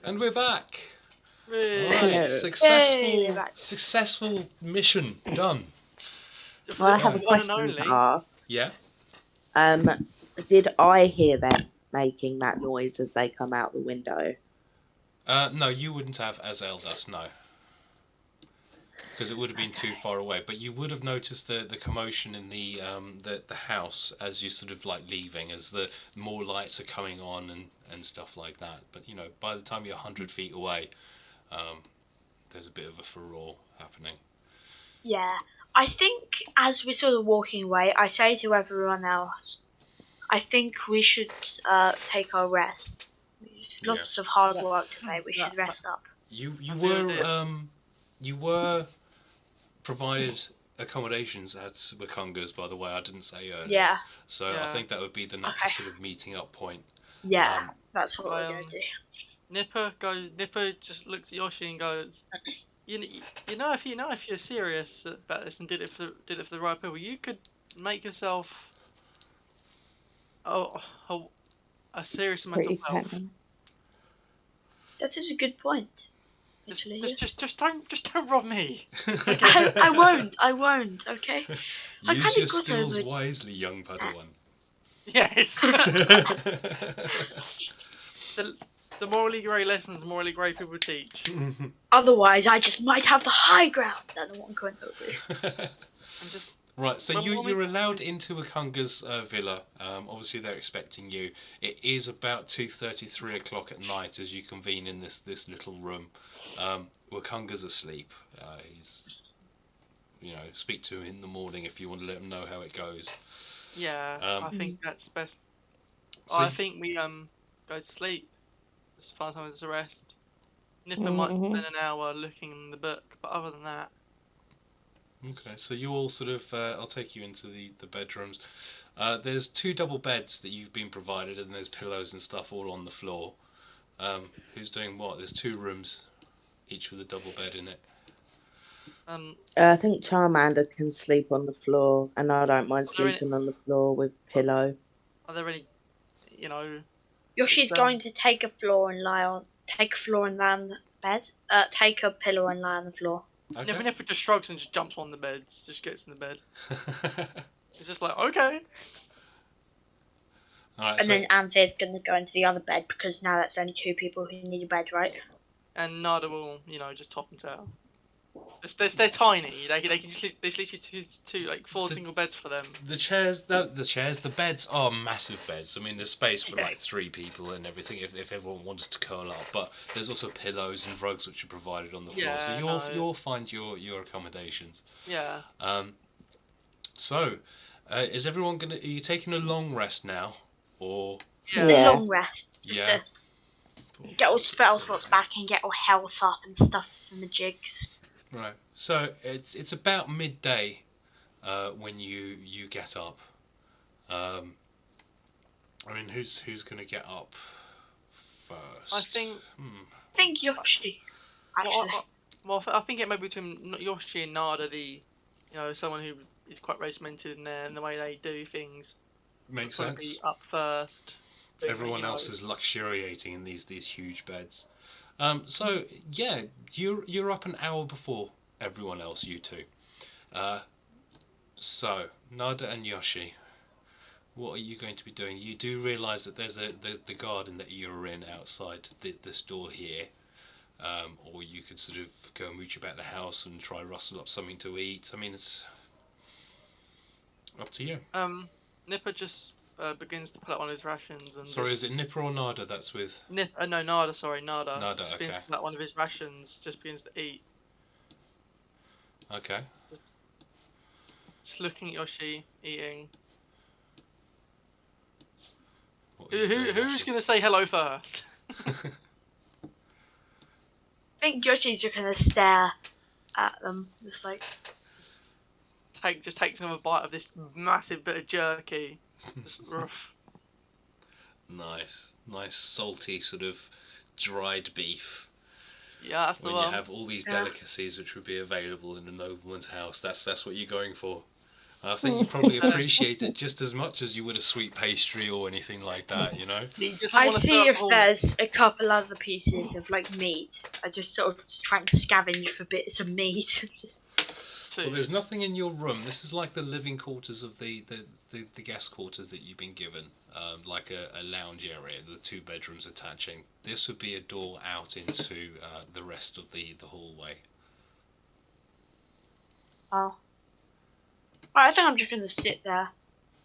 And we're back. Right, successful mission done. Well, I have a question to ask. Yeah. Did I hear them making that noise as they come out the window? No, you wouldn't have as Eldas, no. Because it would have been too far away. But you would have noticed the commotion in the house as you sort of like leaving, as the more lights are coming on and stuff like that. But you know, by the time you're 100 feet away, there's a bit of a furore happening. Yeah, I think as we're sort of walking away, I say to everyone else, I think we should take our rest. Lots of hard work today. We should rest up. You were provided accommodations at Wakunga's, by the way. I didn't say earlier. Yeah. So I think that would be the natural sort of meeting up point. Yeah, that's what we're going to do. Nipa just looks at Yoshie and goes, you know if you're serious about this and did it for the right people, you could make yourself a serious amount of wealth. That is a good point. Just don't rob me. Okay? I won't. Okay. Use your skills wisely, young Padawan. Yes. The morally grey lessons morally grey people teach. Otherwise, I just might have the high ground. That's what I'm going over. Right, so you're allowed into Wakunga's villa. Obviously, they're expecting you. It is about 2:30, 3 o'clock at night as you convene in this little room. Wakunga's asleep. He's, speak to him in the morning if you want to let him know how it goes. Yeah, I think that's best. So I think we go to sleep as far as time as the rest. Nipa might spend an hour looking in the book, but other than that. Okay, so you all sort of, I'll take you into the bedrooms. There's 2 double beds that you've been provided, and there's pillows and stuff all on the floor. Who's doing what? There's 2 rooms, each with a double bed in it. I think Charmander can sleep on the floor, and I don't mind sleeping on the floor with pillow. Are there any, Yoshie's going to take a floor and lie on the bed. Take a pillow and lie on the floor. Okay. Nipa just shrugs and just jumps on the beds, just gets in the bed. It's just like, okay. Alright, and then Anthir's going to go into the other bed because now that's only 2 people who need a bed, right? And Nada will, just top and tail. They're tiny. They can just there's literally two like 4 single beds for them. The beds are massive beds. I mean, there's space for like 3 people and everything if everyone wants to curl up. But there's also pillows and rugs which are provided on the floor. So you'll find your accommodations. Yeah. So, is everyone are you taking a long rest now, or? Yeah. Long rest. Just to get all spell slots back and get all health up and stuff and the jigs. Right. So it's about midday when you get up. I mean, who's going to get up first? I think Yoshie. Actually. Well, I think it may be between Yoshie and Nada, someone who is quite regimented in the way they do things. Makes sense. Be up first. Everyone else is luxuriating in these huge beds. So yeah, you're up an hour before everyone else. You 2. So Nada and Yoshie, what are you going to be doing? You do realise that there's the garden that you're in outside this door here, or you could sort of go and mooch about the house and try rustle up something to eat. I mean, it's up to you. Nipa just begins to pull out one of his rations and. Sorry, is it Nipa or Nada that's with? No, Nada. Sorry, Nada. Nada, just begins to pull out one of his rations. Just begins to eat. Okay. Just looking at Yoshie eating. Who's going to say hello first? I think Yoshie's just going to stare at them, just like. Just takes another bite of this massive bit of jerky. Just rough. Nice salty sort of dried beef. Yeah, that's the one. When you have all these delicacies which would be available in a nobleman's house, that's what you're going for. I think you probably appreciate it just as much as you would a sweet pastry or anything like that, you know? I see if there's a couple other pieces of like meat. I just sort of try and scavenge for bits of meat. Well, there's nothing in your room. This is like the living quarters of the guest quarters that you've been given, like a lounge area, the 2 bedrooms attaching. This would be a door out into the rest of the hallway. Oh. I think I'm just going to sit there.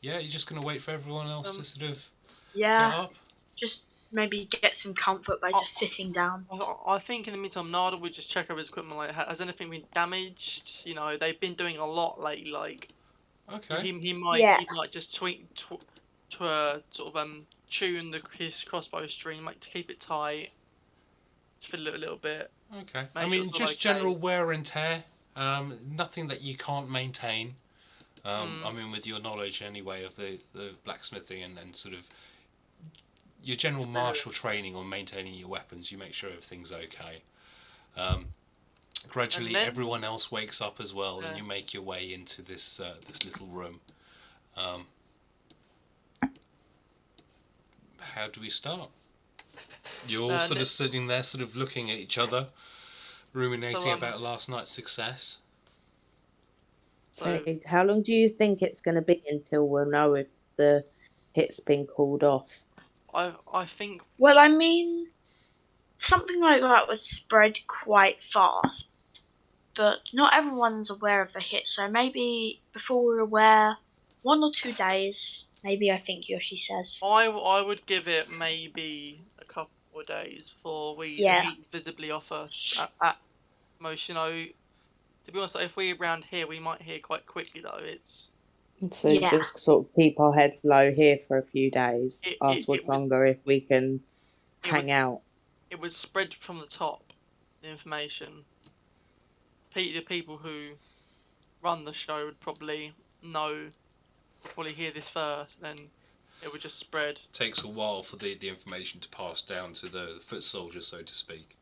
Yeah, you're just going to wait for everyone else to sort of get up? Just maybe get some comfort by just sitting down. I think in the meantime, Nada would just check over his equipment. Like, has anything been damaged? You know, they've been doing a lot lately. Like, okay, he might just sort of tune his crossbow string, like to keep it tight, fiddle it a little bit. Okay, I mean just general wear and tear. Nothing that you can't maintain. I mean, with your knowledge anyway of the blacksmithing and sort of your general martial training on maintaining your weapons, you make sure everything's okay. Gradually, everyone else wakes up as well, and you make your way into this little room. How do we start? You're all sort of sitting there, sort of looking at each other, ruminating about last night's success. So, how long do you think it's going to be until we'll know if the hit's been called off? I think... Well, I mean, something like that was spread quite fast, but not everyone's aware of the hit, so maybe before we're aware, 1 or 2 days, maybe, I think Yoshie says. I would give it maybe a couple of days before the heat's visibly off us at most, you know. To be honest, if we're around here, we might hear quite quickly, though. So just sort of keep our heads low here for a few days. Ask Wakonga if we can hang out. It was spread from the top, the information. The people who run the show would probably hear this first, then it would just spread. It takes a while for the information to pass down to the foot soldiers, so to speak.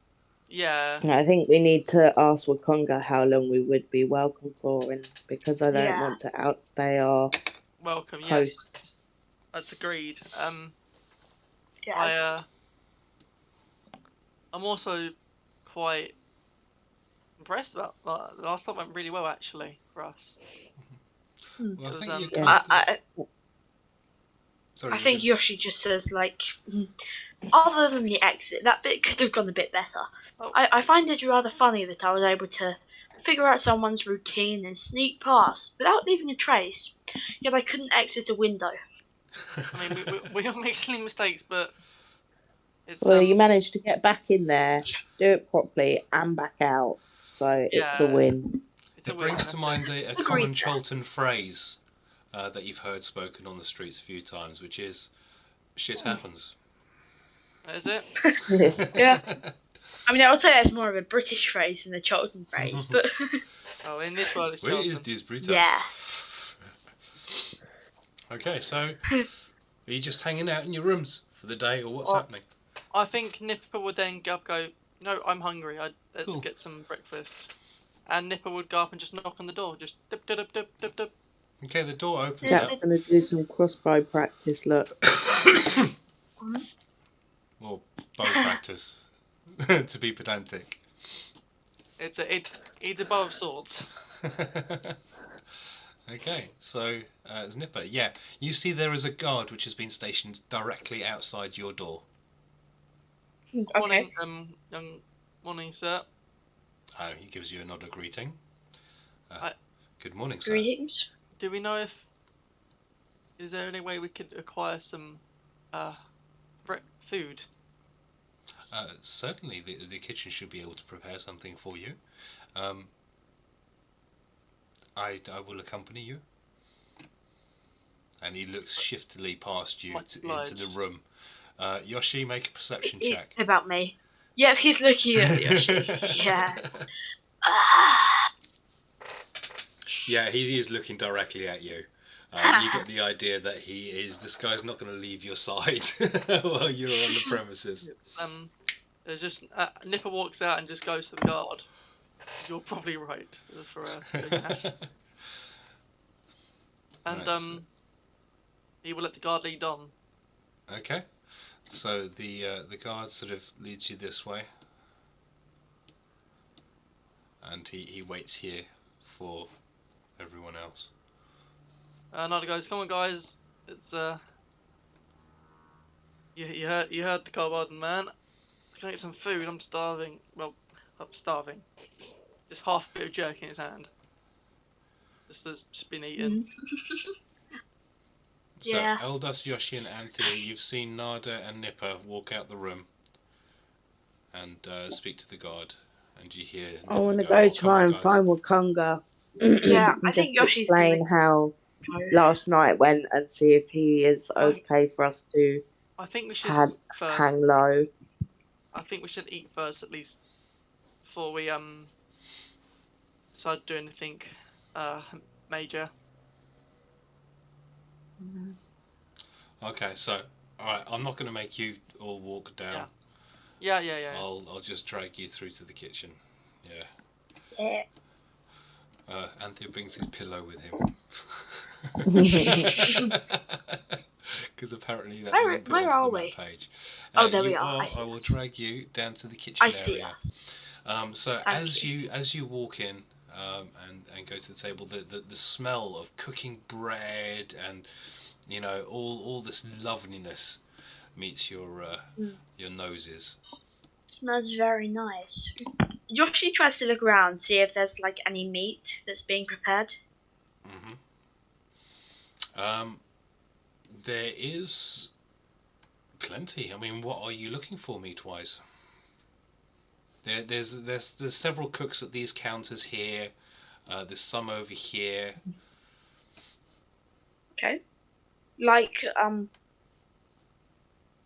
Yeah. I think we need to ask Wakonga how long we would be welcome for, and because I don't want to outstay our welcome. hosts. Yes, that's agreed. I'm also quite impressed about the last time went really well actually for us. Well, I think Yoshie just says, like, other than the exit, that bit could have gone a bit better. Oh. I find it rather funny that I was able to figure out someone's routine and sneak past without leaving a trace, yet I couldn't exit a window. I mean, we all make silly mistakes, but it's... Well, you managed to get back in there, do it properly, and back out, so it's a win. It brings to mind a common Cholton phrase that you've heard spoken on the streets a few times, which is, shit happens. Is it? Yes. Yeah. I mean, I would say that's more of a British phrase than a Cholton phrase, but... Oh, in this world it's Cholton. Where is this British? Yeah. Okay, so are you just hanging out in your rooms for the day, or what's happening? I think Nipa would then go, you know, I'm hungry, let's get some breakfast. And Nipa would go up and just knock on the door, just dip, dip, dip, dip, dip, dip. Okay, the door opens Jack's up. going to do some crossbow practice, look. Or bow practice, to be pedantic. It's a bow of swords. Okay, so it's Nipa. Yeah, you see there is a guard which has been stationed directly outside your door. Okay. Morning, sir. He gives you a nod of greeting. Good morning, sir. Greetings. Do we know is there any way we could acquire some food? Certainly, the kitchen should be able to prepare something for you. I will accompany you. And he looks shiftily past you into the room. Yoshie, make a perception check. About me. Yep, he's looking at Yoshie. Yeah. Yeah, he is looking directly at you. You get the idea that this guy's not going to leave your side while you're on the premises. There's just Nipa walks out and just goes to the guard. You're probably right for a And Right, he will let the guard lead on. Okay, so the guard sort of leads you this way, and he waits here for everyone else. Nada goes, "Come on, guys. It's you heard the kobold man. Can I get some food? I'm starving. Well, I'm starving. Just half a bit of jerky in his hand. Just been eaten." So, Yeah. Eldas, Yoshie, and Anthir, you've seen Nada and Nipa walk out the room and speak to the guard, and you hear Nipa I want to go, go "Oh, come try on, and guys." find Wakonga. Yeah, I and think just Yoshi's gonna explain how go. last night went and see if he is okay for us to I think we should eat first. hang low. I think we should eat first, at least, before we decide to do anything major. Okay, so alright, I'm not gonna make you all walk down. Yeah. I'll just drag you through to the kitchen. Yeah. Yeah. Anthir brings his pillow with him. Because apparently that wasn't put Where onto are the we? map page. There we are. I will drag you down to the kitchen I see area. us. So Thank as you walk in and go to the table, the smell of cooking bread and all this loveliness meets your noses. Smells very nice. Yoshi tries to look around, see if there's like any meat that's being prepared. There is plenty. I mean, what are you looking for meat-wise? There's several cooks at these counters here. There's some over here. Okay. Like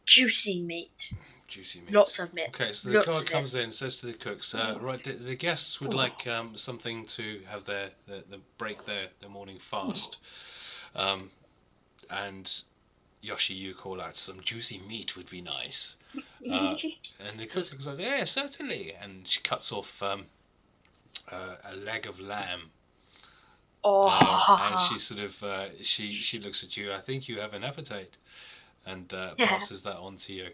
juicy meat. Juicy meat. Lots of meat. Okay, so the guard comes in and says to the cooks, right, the guests would like something to have their break their morning fast. And Yoshi, you call out, some juicy meat would be nice. And the cook goes, yeah, certainly. And she cuts off a leg of lamb. And she sort of she looks at you. I think you have an appetite, and passes that on to you.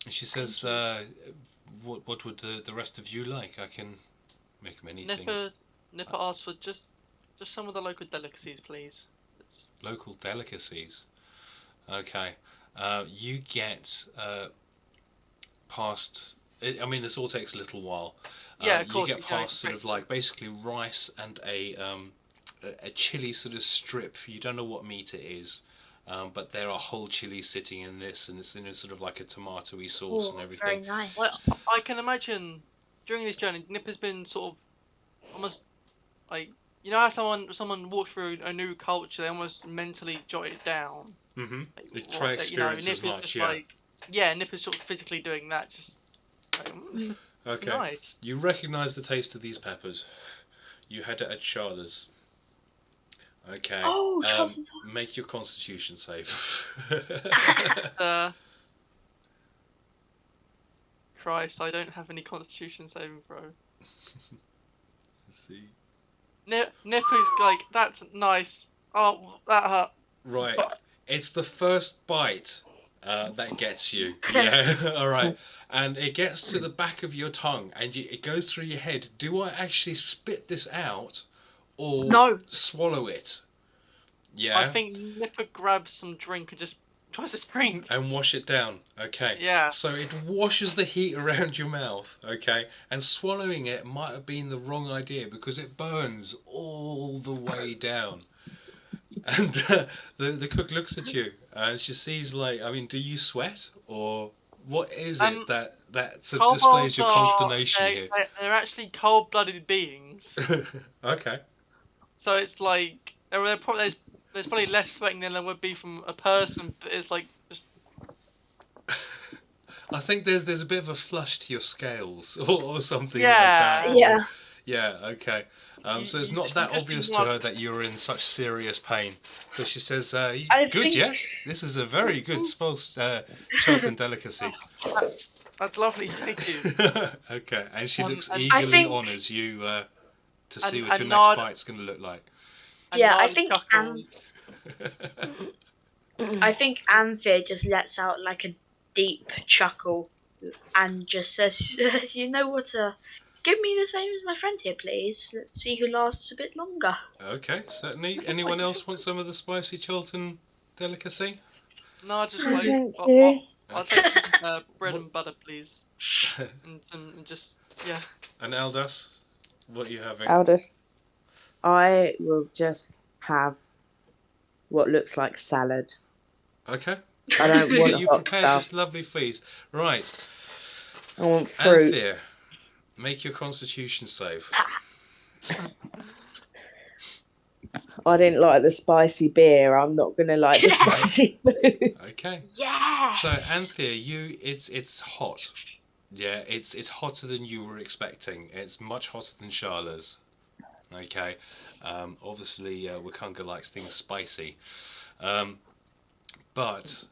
She says, "What would the rest of you like? I can make many things." Nipa asks for just some of the local delicacies, please. Local delicacies. Okay. You get past. I mean, this all takes a little while. Of course. You get past sort of like basically rice and a chili sort of strip. You don't know what meat it is, but there are whole chilies sitting in this, and it's in a sort of like a tomatoey sauce and everything. Very nice. Well, I can imagine during this journey, Nip has been sort of almost like, you know how someone walks through a new culture, they almost mentally jot it down. Mm-hmm. Like, try experience as much, yeah. Nip is sort of physically doing that. Just like, this is nice. You recognise the taste of these peppers. You had it at Charla's. Okay. Make your Constitution save. Christ, I don't have any Constitution saving throw. Let's see. Nip is like, that's nice. Oh, that hurt. Right. It's the first bite that gets you. Yeah. All right. And it gets to the back of your tongue, and it goes through your head. Do I actually spit this out, or swallow it? Yeah. I think Nipper grabs some drink and just tries to drink. And wash it down. Okay. Yeah. So it washes the heat around your mouth. Okay. And swallowing it might have been the wrong idea because it burns all the way down. And the cook looks at you and she sees, like, I mean, do you sweat, or what is it that sort of displays your consternation here? They're actually cold-blooded beings. Okay. So it's like there's probably less sweating than there would be from a person, but it's like just. I think there's a bit of a flush to your scales or something like that. Yeah. Yeah, okay. So it's not that obvious to her that you're in such serious pain. So she says, good, yes? This is a very good Chilton delicacy. That's lovely, thank you. Okay, and she looks eagerly on as you to see what your next bite's going to look like. And Yeah, I Nile think chuckles. I think Anthir just lets out like a deep chuckle and just says, "You know what? Give me the same as my friend here, please. Let's see who lasts a bit longer." Okay, certainly. Anyone else want some of the spicy Chiltern delicacy? No, I just No, like. thank you. I'll take some bread What- and butter, please. and just And Eldas, what are you having? Eldest, I will just have what looks like salad. Okay. I don't So want you hot prepared stuff. this lovely feast. Right. I want fruit. Anthir, make your constitution save. I didn't like the spicy beer. I'm not gonna like the spicy food. Okay. Yes. So Anthir, it's hot. Yeah, it's hotter than you were expecting. It's much hotter than Sharla's. Okay. Obviously, Wakanga likes things spicy. But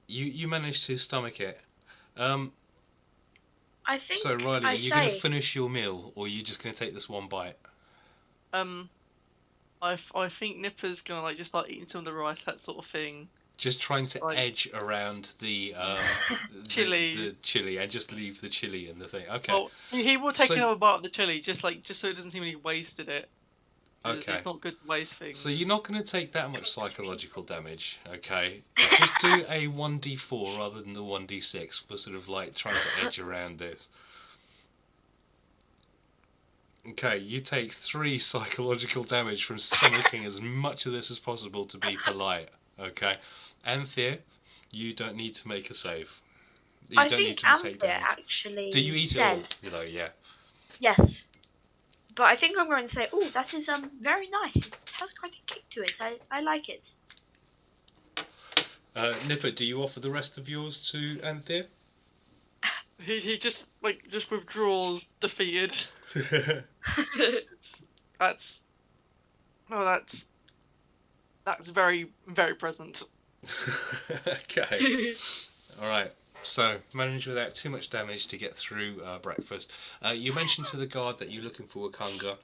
you managed to stomach it. I think. So Riley, I are you say. going to finish your meal, or are you just going to take this one bite? I think Nipa's gonna like just like eating some of the rice, that sort of thing. Just trying to Like- edge around the Chili. the chili, and just leave the chili in the thing. Okay. Well, he will take So- another bite of the chili, just so it doesn't seem like he wasted it. 'Cause Okay. It's not good to waste things. So you're not going to take that much psychological damage, okay? Just do a 1d4 rather than the 1d6 for sort of like trying to edge around this. Okay, you take 3 psychological damage from stomaching as much of this as possible to be polite, okay? Anthir, you don't need to make a save. You I don't think need to take Anthir damage. actually Do you eat says it all? Yeah. yes, but I think I'm going to say, "Oh, that is very nice. It has quite a kick to it. I like it." Nipa, do you offer the rest of yours to Anthir? He just withdraws defeated. That's very, very present. Okay. Alright. So, manage without too much damage to get through breakfast. You mentioned to the guard that you're looking for Wakanga.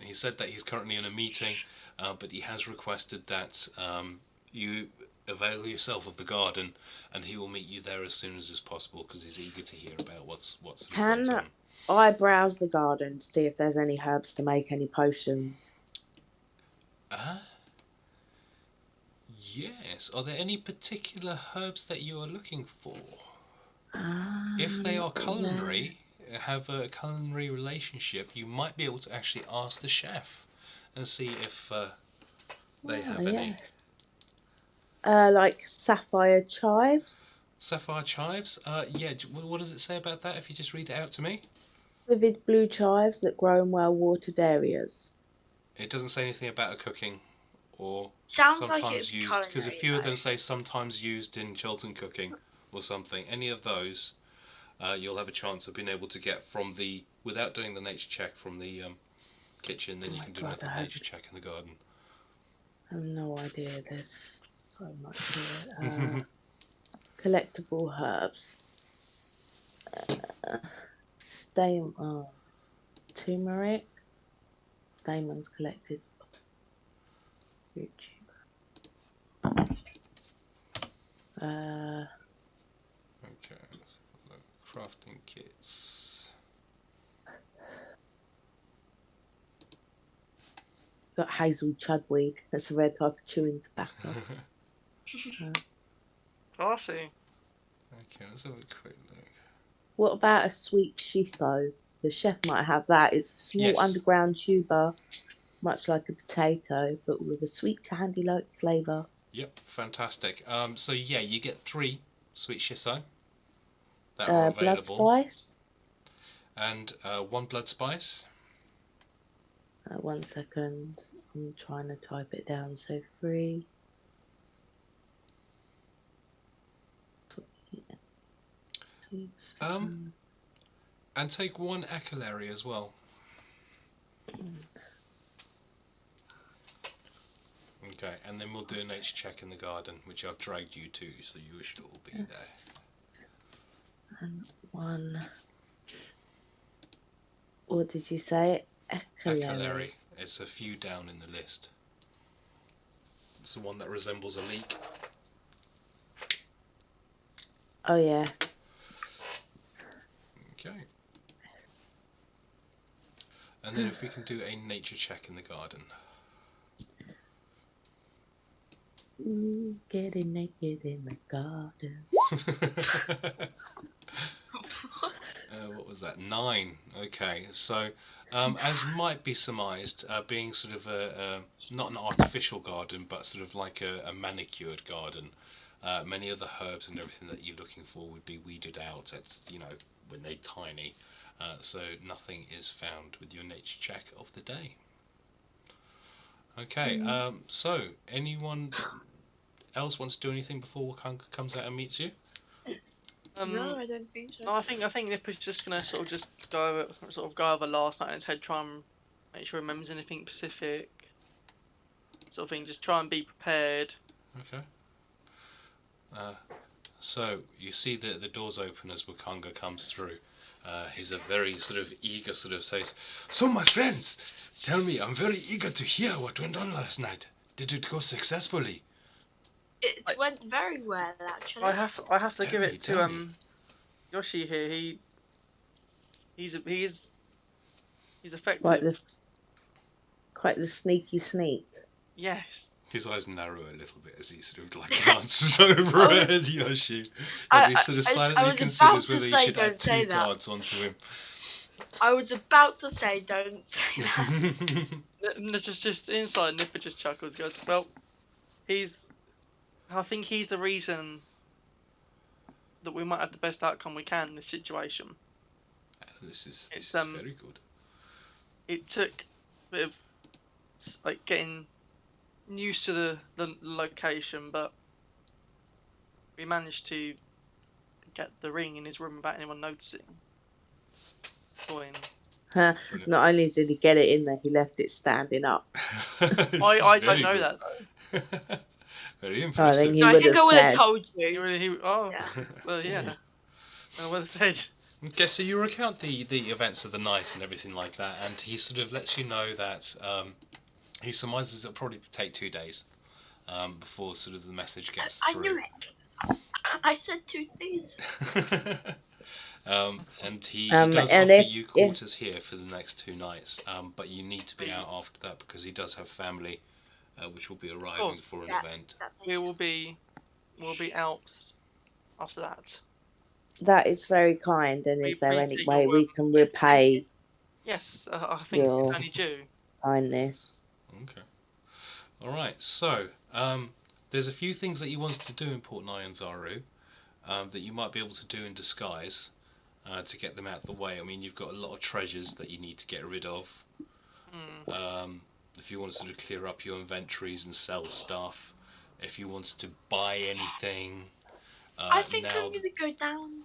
He said that he's currently in a meeting, but he has requested that you avail yourself of the garden, and he will meet you there as soon as is possible because he's eager to hear about what's Can going on. I browse the garden to see if there's any herbs to make any potions? Yes. Are there any particular herbs that you are looking for? If they are culinary, have a culinary relationship, you might be able to actually ask the chef and see if they have any. Yes. Like sapphire chives? Sapphire chives? Yeah, what does it say about that if you just read it out to me? Vivid blue chives that grow in well-watered areas. It doesn't say anything about a cooking or Sounds like sometimes it's used, because a culinary, few of them though. say sometimes used in Chiltern cooking or something. Any of those, you'll have a chance of being able to get from the, without doing the nature check from the kitchen, then you can do another nature check in the garden. I have no idea, there's so much here. Collectible herbs. Turmeric. Stamens collected. YouTube. Okay, let's have a look. Crafting kits. Got hazel chudweed. That's a rare type of chewing tobacco. Classy. Okay, let's have a quick look. What about a sweet shiso? The chef might have that. It's a small Yes. underground tuber, much like a potato, but with a sweet candy-like flavour. Yep, fantastic. So yeah, you get 3 sweet shiso that are available. Blood spice. And 1 blood spice. 1 second. I'm trying to type it down. So 3. And take 1 aquilary as well. Okay, and then we'll do a nature check in the garden, which I've dragged you to, so you should all be there. And 1. What did you say? Aquilary. It's a few down in the list. It's the one that resembles a leek. Oh, yeah. Okay. And then if we can do a nature check in the garden. Getting naked in the garden. What was that? 9. Okay, so as might be surmised, being sort of not an artificial garden, but sort of like a manicured garden, many of the herbs and everything that you're looking for would be weeded out. It's when they're tiny, so nothing is found with your nature check of the day. Okay, so anyone else wants to do anything before Wakanga comes out and meets you? No, I don't think so. No, I think Nipa's just gonna sort of go over last night in his head, try and make sure he remembers anything specific, sort of thing. Just try and be prepared. Okay. So you see the doors open as Wakanga comes through. He's a very sort of eager sort of says, "So my friends, tell me, I'm very eager to hear what went on last night. Did it go successfully?" It went very well, actually. I have to Tell give me, it tell to me. Yoshie here. He's effective. Quite the sneaky sneak. Yes. His eyes narrow a little bit as he sort of like glances over at Yoshie, as he sort of silently considers whether he should add 2 cards onto him. I was about to say, don't say that. just inside, Nipa just chuckles, goes, "Well, I think he's the reason that we might have the best outcome we can in this situation." This is very good. It took a bit of like getting used to the location, but we managed to get the ring in his room without anyone noticing. Not only did he get it in there, he left it standing up. I don't know that though. Very impressive. I think I would have told you. Yeah. Well, yeah. I would have said. Okay, so you recount the events of the night and everything like that, and he sort of lets you know that he surmises it'll probably take 2 days before sort of the message gets through. I knew it. I said 2 days. And he does offer you quarters here for the next 2 nights, but you need to be out after that because he does have family, which will be arriving for an event. We'll be out after that. That is very kind, and is there any way we can repay? Yes, I think it's only due. Kindness. Okay. All right. So there's a few things that you wanted to do in Port Nyanzaru that you might be able to do in disguise to get them out of the way. I mean, you've got a lot of treasures that you need to get rid of. If you want to sort of clear up your inventories and sell stuff, if you wanted to buy anything. I think I'm going to go down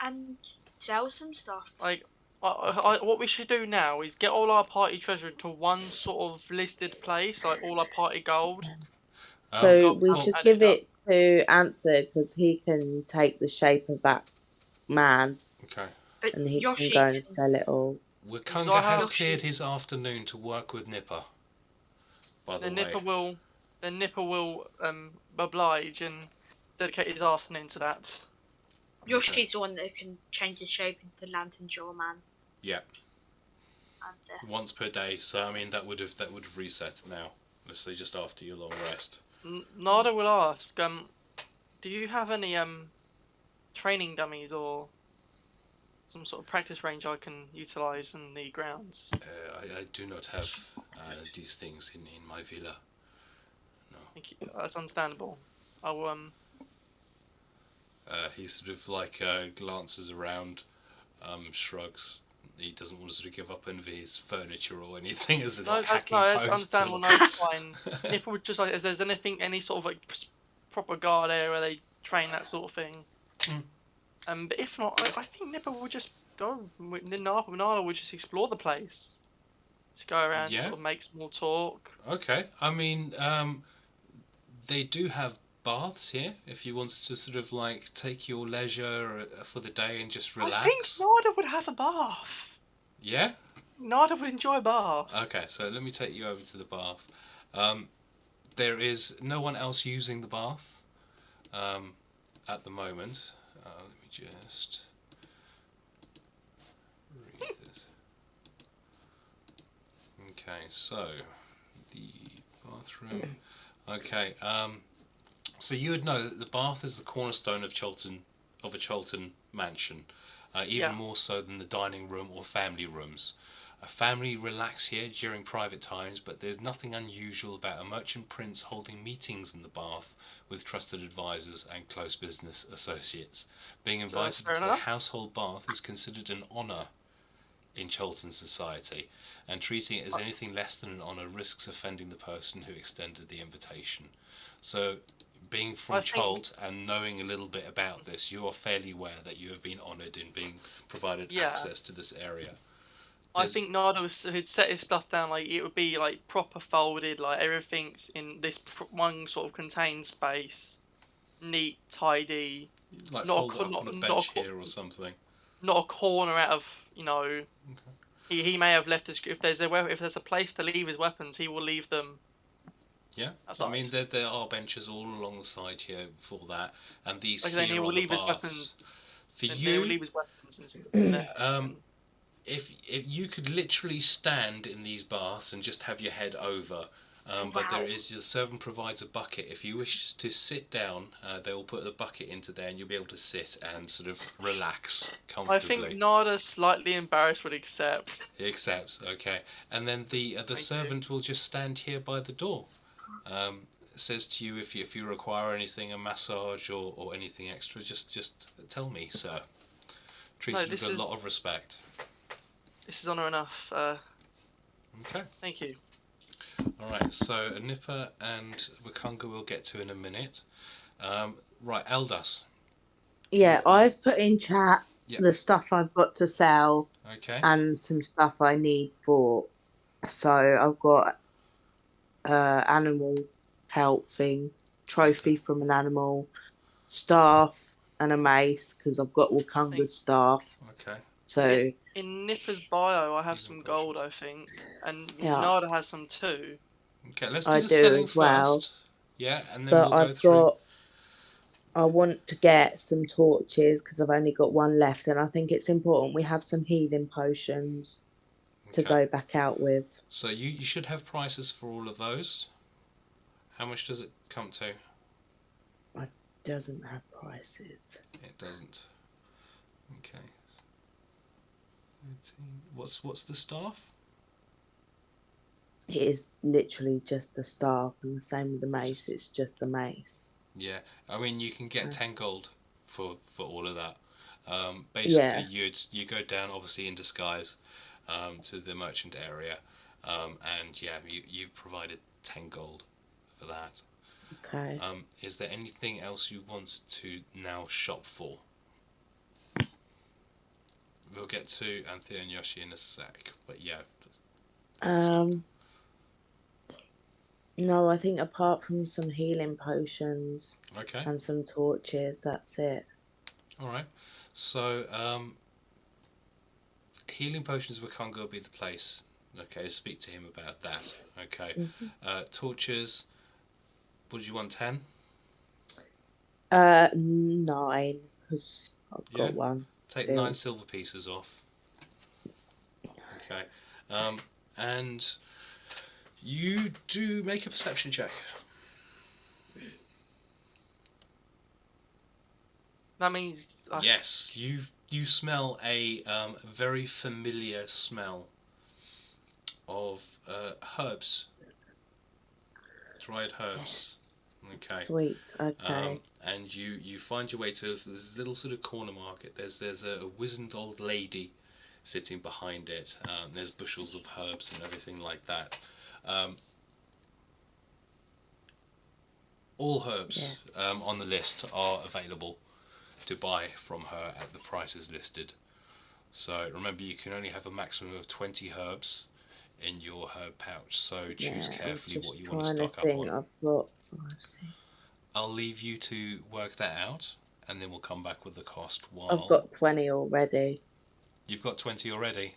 and sell some stuff. Like, what we should do now is get all our party treasure into one sort of listed place, like all our party gold. So we should give it to Anthir because he can take the shape of that man. Okay. And he can go and sell it all. Wakanga has cleared his afternoon to work with Nipa. By the way. Nipa will oblige and dedicate his afternoon to that. Yoshie's the one that can change his shape into Lantern Jaw Man. Yeah. Once per day, so I mean that would have reset now. Let's say just after your long rest. Nada will ask, do you have any training dummies or some sort of practice range I can utilise in the grounds? I do not have these things in my villa. No. Thank you. That's understandable. I will he sort of like glances around, shrugs. He doesn't want to sort of give up any of his furniture or anything, as in hacking posts. That's understandable. No, it's fine. If would just like, if there's any sort of like proper guard area where they train that sort of thing. But if not, I think Nipa will just go. Nala will just explore the place. Just go around, sort of make small talk. Okay, I mean, they do have baths here if you want to sort of like take your leisure for the day and just relax. I think Nada would have a bath. Yeah? Nada would enjoy a bath. Okay, so let me take you over to the bath. There is no one else using the bath at the moment. Let me just read this. Okay, so the bathroom. Okay, so you would know that the bath is the cornerstone of a Chiltern mansion, even more so than the dining room or family rooms. A family relax here during private times, but there's nothing unusual about a merchant prince holding meetings in the bath with trusted advisors and close business associates. Being invited into the household bath is considered an honour in Chiltern society, and treating it as anything less than an honour risks offending the person who extended the invitation. So, being from Chult and knowing a little bit about this, you are fairly aware that you have been honoured in being provided access to this area. I think Nada had set his stuff down like it would be like proper folded, like everything's in this one sort of contained space, neat, tidy. Like fold up on a bench here or something. Not a corner out of, you know. Okay. He may have left his, if there's a place to leave his weapons, he will leave them. Yeah, outside. I mean there are benches all along the side here for that, and these here he will leave his weapons. For you, he will leave his weapons there. If you could literally stand in these baths and just have your head over, but the servant provides a bucket. If you wish to sit down, they will put the bucket into there, and you'll be able to sit and sort of relax comfortably. I think Nada, slightly embarrassed, would accept. He accepts, okay. And then the servant will just stand here by the door. Says to you if you require anything, a massage or anything extra, just tell me, sir. Treats you with a lot of respect. This is honour enough. Okay. Thank you. Alright, so Nipa and Wakunga we'll get to in a minute. Right, Eldas. Yeah, I've put in chat the stuff I've got to sell. Okay. And some stuff I need for. So I've got animal pelt thing, trophy from an animal, staff and a mace, because I've got Wakunga's staff. Okay. So in Nipa's bio, I have some gold, I think, and Nada has some too. Okay, let's do the selling first. Yeah, and then we'll go through. I want to get some torches because I've only got one left, and I think it's important we have some healing potions to go back out with. So you should have prices for all of those. How much does it come to? It doesn't have prices. It doesn't. Okay. 13. What's the staff? It is literally just the staff, and the same with the mace. It's just the mace. Yeah, I mean you can get 10 gold for all of that. Basically, you go down obviously in disguise to the merchant area, and you provided 10 gold for that. Okay. Is there anything else you want to now shop for? We'll get to Anthir and Yoshie in a sec, but yeah. No, I think apart from some healing potions and some torches, that's it. Alright. So, healing potions Wakunga will be the place. Okay, speak to him about that. Okay. Mm-hmm. Torches, what did you want, 10? 9, because I've got one. Take 9 silver pieces off. Okay. And you do make a perception check. That means... Yes, you smell a very familiar smell of herbs. Dried herbs. Okay. Sweet, okay. And you find your way to this little sort of corner market. There's a wizened old lady sitting behind it. There's bushels of herbs and everything like that. All herbs on the list are available to buy from her at the prices listed. So remember, you can only have a maximum of 20 herbs in your herb pouch. So choose carefully what you want to stock up on. I'll leave you to work that out, and then we'll come back with the cost. I've got 20 already. You've got 20 already?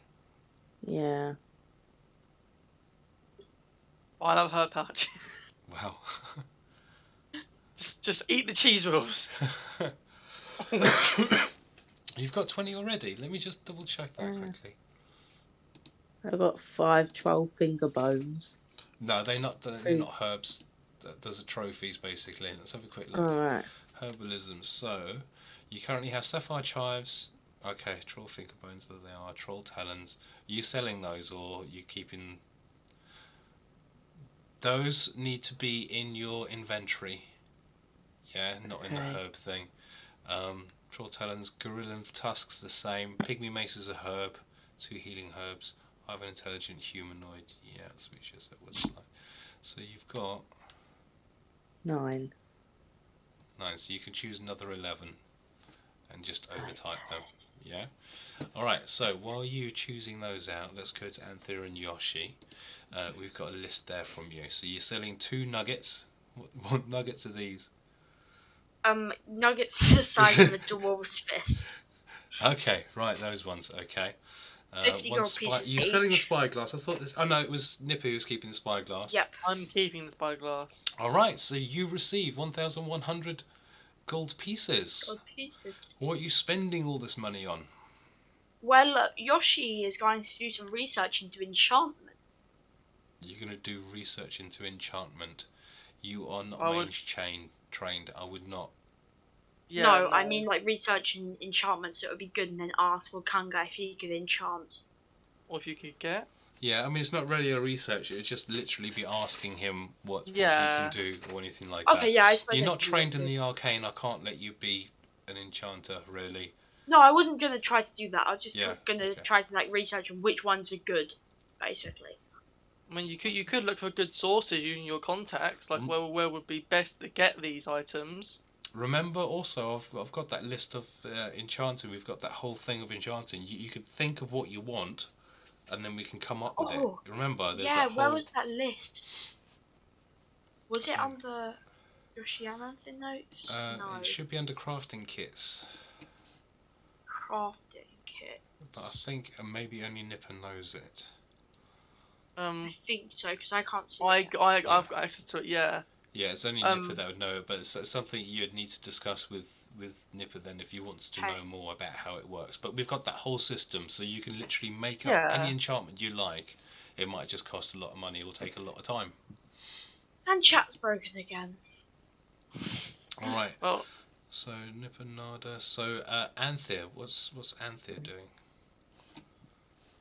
Yeah. I love herb pouch. Wow. just eat the cheese rolls. You've got 20 already. Let me just double check that quickly. I've got 5 troll finger bones. No, they're not herbs. Those are trophies, basically. Let's have a quick look. Alright. Herbalism. So, you currently have sapphire chives. Okay, troll finger bones, there they are. Troll talons. Are you selling those, or are you keeping... Those need to be in your inventory. Yeah, not in the herb thing. Troll talons, gorillan tusks, the same. Pygmy mace is a herb. 2 healing herbs. I have an intelligent humanoid. Yeah, species that would like. So you've got 9. 9. So you can choose another 11 and just overtype them. Yeah. All right. So while you're choosing those out, let's go to Anthir and Yoshie. We've got a list there from you. So you're selling 2 nuggets. What nuggets are these? Nuggets the size of a dwarf's fist. Okay, right, those ones. Okay. 50 gold pieces You're each. selling the spyglass. I thought this. Oh no, it was Nipa who was keeping the spyglass. Yep. I'm keeping the spyglass. All right. So you receive 1,100 gold pieces. Gold pieces. What are you spending all this money on? Well, Yoshie is going to do some research into enchantment. You're going to do research into enchantment. You are not mage trained. I would not. Yeah, no, I mean like research in enchantments. So it would be good, and then ask Wakanga if he could enchant. Or if you could get. Yeah, I mean it's not really a research. It would just literally be asking him what you can do or anything like that. Okay, yeah, I suppose You're not trained in the arcane. I can't let you be an enchanter, really. No, I wasn't going to try to do that. I was just going to okay. try to like research on which ones are good, basically. I mean, you could look for good sources using your contacts, like where would be best to get these items. Remember, also, I've got that list of enchanting. We've got that whole thing of enchanting. You could think of what you want, and then we can come up with it. Remember, there's that whole... where was that list? Was it under Yoshie and Anthir notes? No. It should be under crafting kits. Crafting kits. But I think maybe only Nipa knows it. I think so, because I can't see I've got access to it, yeah. Yeah, it's only Nipa that would know it, but it's something you'd need to discuss with Nipa then if you wanted to know more about how it works. But we've got that whole system, so you can literally make up any enchantment you like. It might just cost a lot of money or take a lot of time. And chat's broken again. Alright. Well, so Nipa Nada. So Anthir, what's Anthir doing?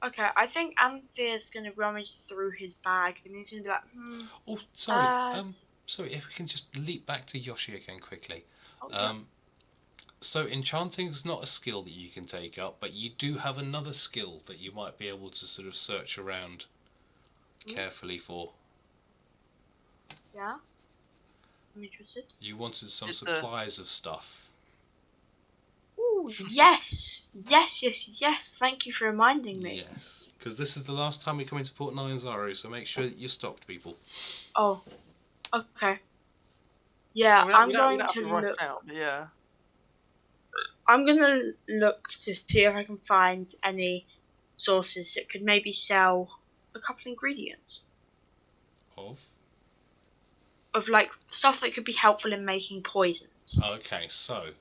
Okay, I think Anthir's gonna rummage through his bag and he's gonna be like, Oh, sorry. Sorry, if we can just leap back to Yoshie again quickly. Okay. So enchanting is not a skill that you can take up, but you do have another skill that you might be able to sort of search around carefully for. Yeah? I'm interested. You wanted some supplies of stuff. Ooh, yes! Yes. Thank you for reminding me. Yes, because this is the last time we come into Port Nyanzaru, so make sure that you're stocked, people. Oh, okay. Yeah, I'm going to look. Yeah. I'm gonna look to see if I can find any sources that could maybe sell a couple ingredients of like stuff that could be helpful in making poisons. Okay, so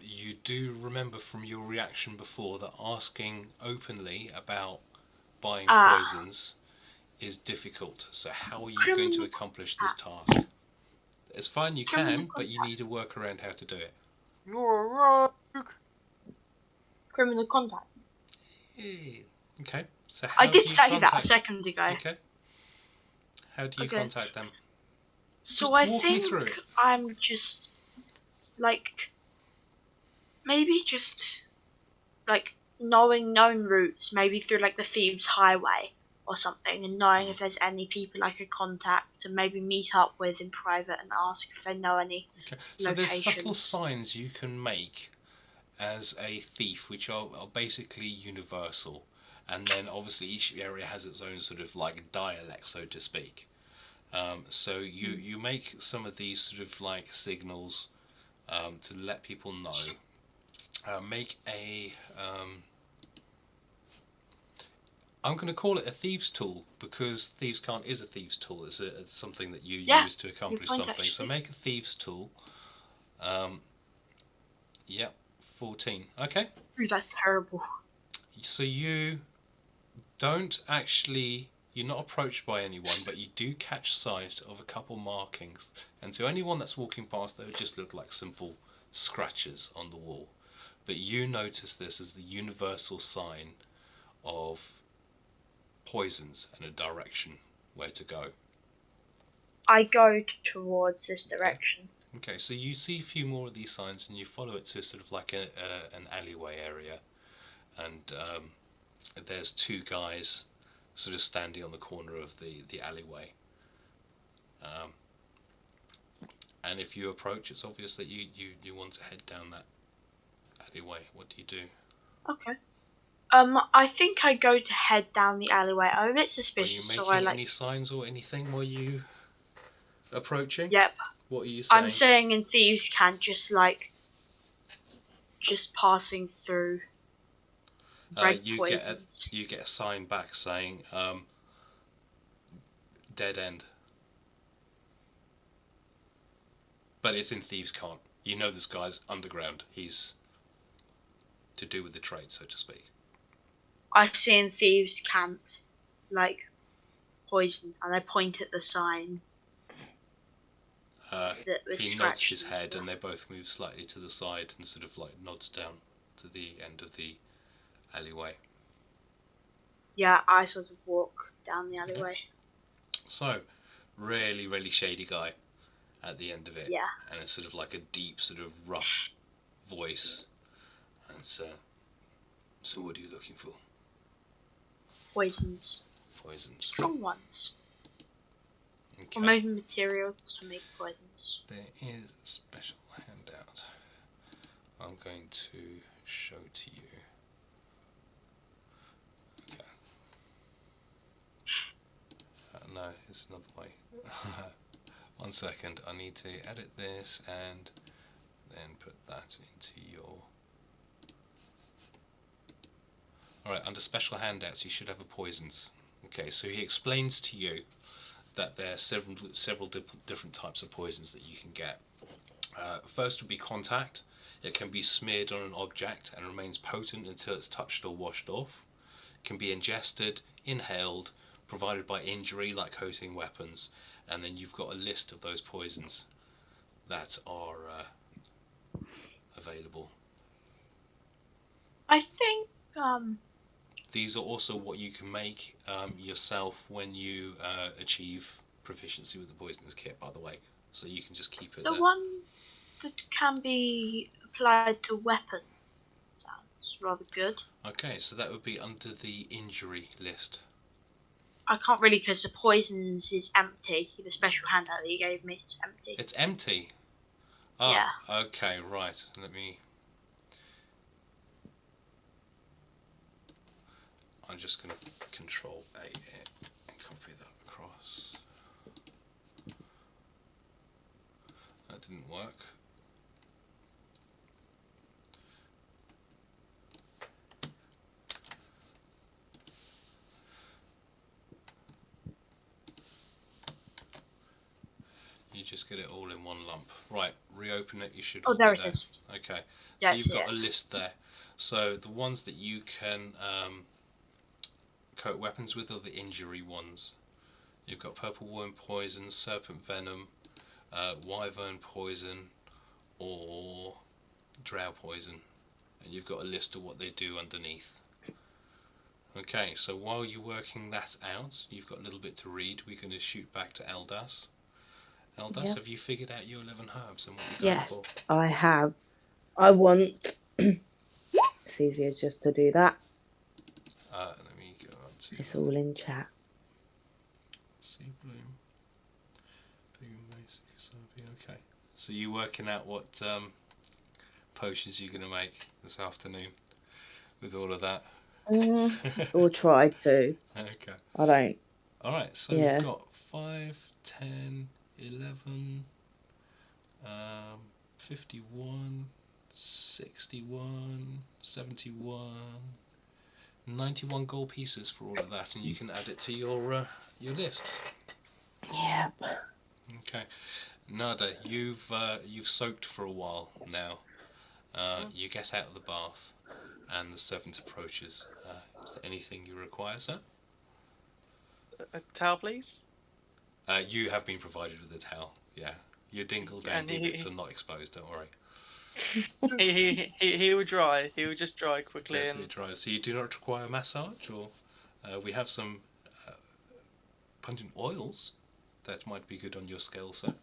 you do remember from your reaction before that asking openly about buying poisons is difficult. So how are you going to accomplish this task? It's fine, you can, but you need to work around how to do it. You're a rogue. Criminal contact. Okay. So I did say that a second ago. Okay. How do you contact them? So I think I'm just like maybe just like knowing known routes, maybe through like the Thieves Highway or something, and knowing if there's any people I could contact and maybe meet up with in private and ask if they know any So there's locations. subtle signs you can make as a thief, which are basically universal, and then obviously each area has its own sort of like dialect, so to speak. So you make some of these sort of like signals to let people know. Make a I'm going to call it a thieves' tool because thieves' can't is a thieves' tool. It's something that you Yeah, use to accomplish point, something. So actually. make a thieves' tool. Yep, 14. Okay. Ooh, that's terrible. So you don't actually. You're not approached by anyone, but you do catch sight of a couple markings. And to anyone that's walking past, they would just look like simple scratches on the wall. But you notice this as the universal sign of poisons and a direction where to go. I go towards this direction. Okay, so you see a few more of these signs and you follow it to sort of like an alleyway area. And there's two guys sort of standing on the corner of the alleyway. And if you approach, it's obvious that you want to head down that alleyway. What do you do? Okay. I think I go to head down the alleyway. I'm a bit Are suspicious, you so making I any signs or anything while you approaching? Yep. What are you saying? I'm saying in thieves' can't just passing through red poisons. You get a sign back saying dead end. But it's in thieves' can't. You know this guy's underground. He's to do with the trade, so to speak. I see in thieves' can't poison, and I point at the sign. He nods his head, and they both move slightly to the side and sort of like nods down to the end of the alleyway. Yeah, I sort of walk down the alleyway. So, really, really shady guy at the end of it. Yeah. And it's sort of like a deep, sort of rough voice. And so what are you looking for? Poisons. Poisons. Strong ones. Okay. Or maybe materials to make poisons. There is a special handout I'm going to show to you. Okay. No, it's another way. 1 second, I need to edit this and then put that into your... Alright, under special handouts you should have a poisons. Okay, so he explains to you that there are several different types of poisons that you can get. First would be contact. It can be smeared on an object and remains potent until it's touched or washed off. It can be ingested, inhaled, provided by injury like coating weapons, and then you've got a list of those poisons that are available. I think These are also what you can make yourself when you achieve proficiency with the poisonous kit, by the way. So you can just keep it the there. one that can be applied to weapons sounds rather good. Okay, so that would be under the injury list. I can't really because the poisons is empty. The special handout that you gave me is empty. It's empty? Yeah. Okay, right. Let me... I'm just going to Control A it and copy that across. That didn't work. You just get it all in one lump. Right, reopen it, you should... Oh, there it is. Okay, Yeah, so you've got a list there. So the ones that you can coat weapons with are the injury ones. You've got purple worm poison, serpent venom, wyvern poison, or drow poison. And you've got a list of what they do underneath. Okay, so while you're working that out, you've got a little bit to read. We're going to shoot back to Eldas. Eldas, have you figured out your 11 herbs and what you're going for? Yes, I have. I want... It's easier just to do that. Let me go on to... It's all in chat. Sea bloom. Okay. So you're working out what potions you're going to make this afternoon with all of that? Or try to. Okay. I don't. Alright, so we've got 5, 10, 11, 51, 61, 71, 91 gold pieces for all of that, and you can add it to your list. Yep. Okay, Nada, you've soaked for a while now. You get out of the bath, and the servant approaches. Is there anything you require, sir? A towel, please. You have been provided with a towel. Yeah, your dingle dandy bits are not exposed. Don't worry. he will dry. He will just dry quickly. Yes, it dries. So you do not require a massage, or we have some pungent oils that might be good on your scale, sir.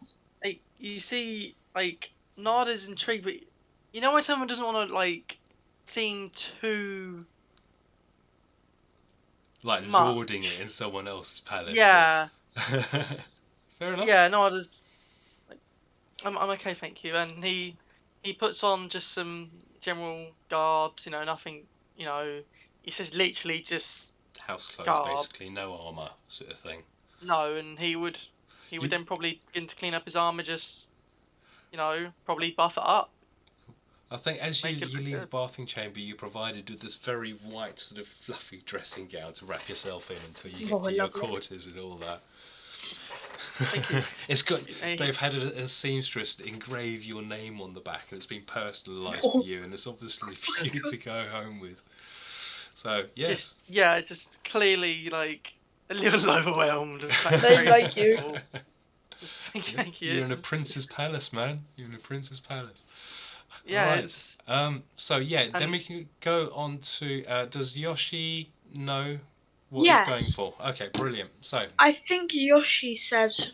Like, you see, like, Nada's intrigued, but you know when someone doesn't want to, like, seem too... Like lording it in someone else's palace. Yeah. Fair enough. Yeah, Nada's... Like, I'm okay, thank you. And he puts on just some general garbs, nothing, he says literally just... House clothes, garb. basically. No armour, sort of thing. No, and he would then probably begin to clean up his armour, just, probably buff it up. I think as you leave good. the bathing chamber, you're provided with this very white, sort of fluffy dressing gown to wrap yourself in until you get to your quarters and all that. Thank you. It's got. They've had a seamstress engrave your name on the back, and it's been personalised for you, and it's obviously for you to go home with. So yes. Just clearly like a little overwhelmed. They like you. Just thank you. You're in a prince's palace, man. You're in a prince's palace. Yeah. Right. It's... then we can go on to. Does Yoshie know what Yes. he's going for? Okay, brilliant. So I think Yoshie says,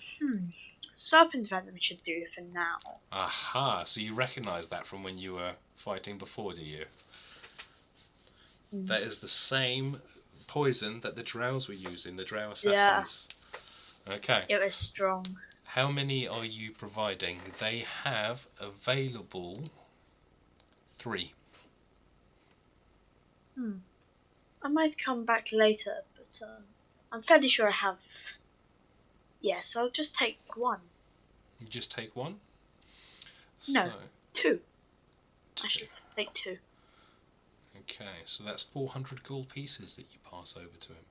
serpent venom should do for now. aha. So you recognise that from when you were fighting before, do you? That is the same poison that the drows were using. The drow assassins. Yeah. Okay. It was strong. How many are you providing? They have available 3. I might come back later, but I'm fairly sure I have. Yes, I'll just take 1. You just take 1? No, So, 2. I 2. should take 2. Okay, so that's 400 gold pieces that you pass over to him.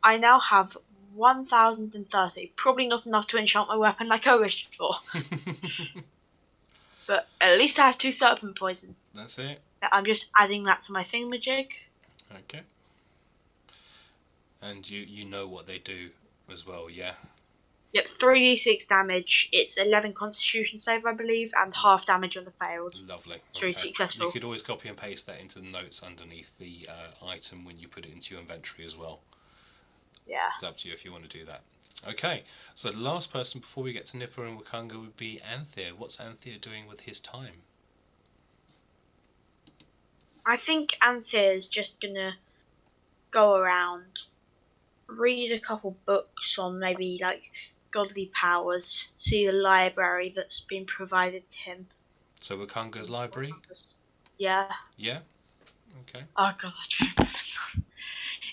I now have 1,030. Probably not enough to enchant my weapon like I wished for. But at least I have 2 serpent poisons. That's it. I'm just adding that to my thingamajig. Okay. And you know what they do as well, yeah? Yep, 3d6 damage. It's 11 constitution save, I believe, and half damage on the failed. Lovely. It's really successful. You could always copy and paste that into the notes underneath the item when you put it into your inventory as well. Yeah. It's up to you if you want to do that. Okay, so the last person before we get to Nipa and Wakanga would be Anthir. What's Anthir doing with his time? I think Anthir's just gonna go around, read a couple books on maybe like godly powers, see the library that's been provided to him. So Wakanga's library? Yeah. Yeah? Okay. Oh god, I don't remember some.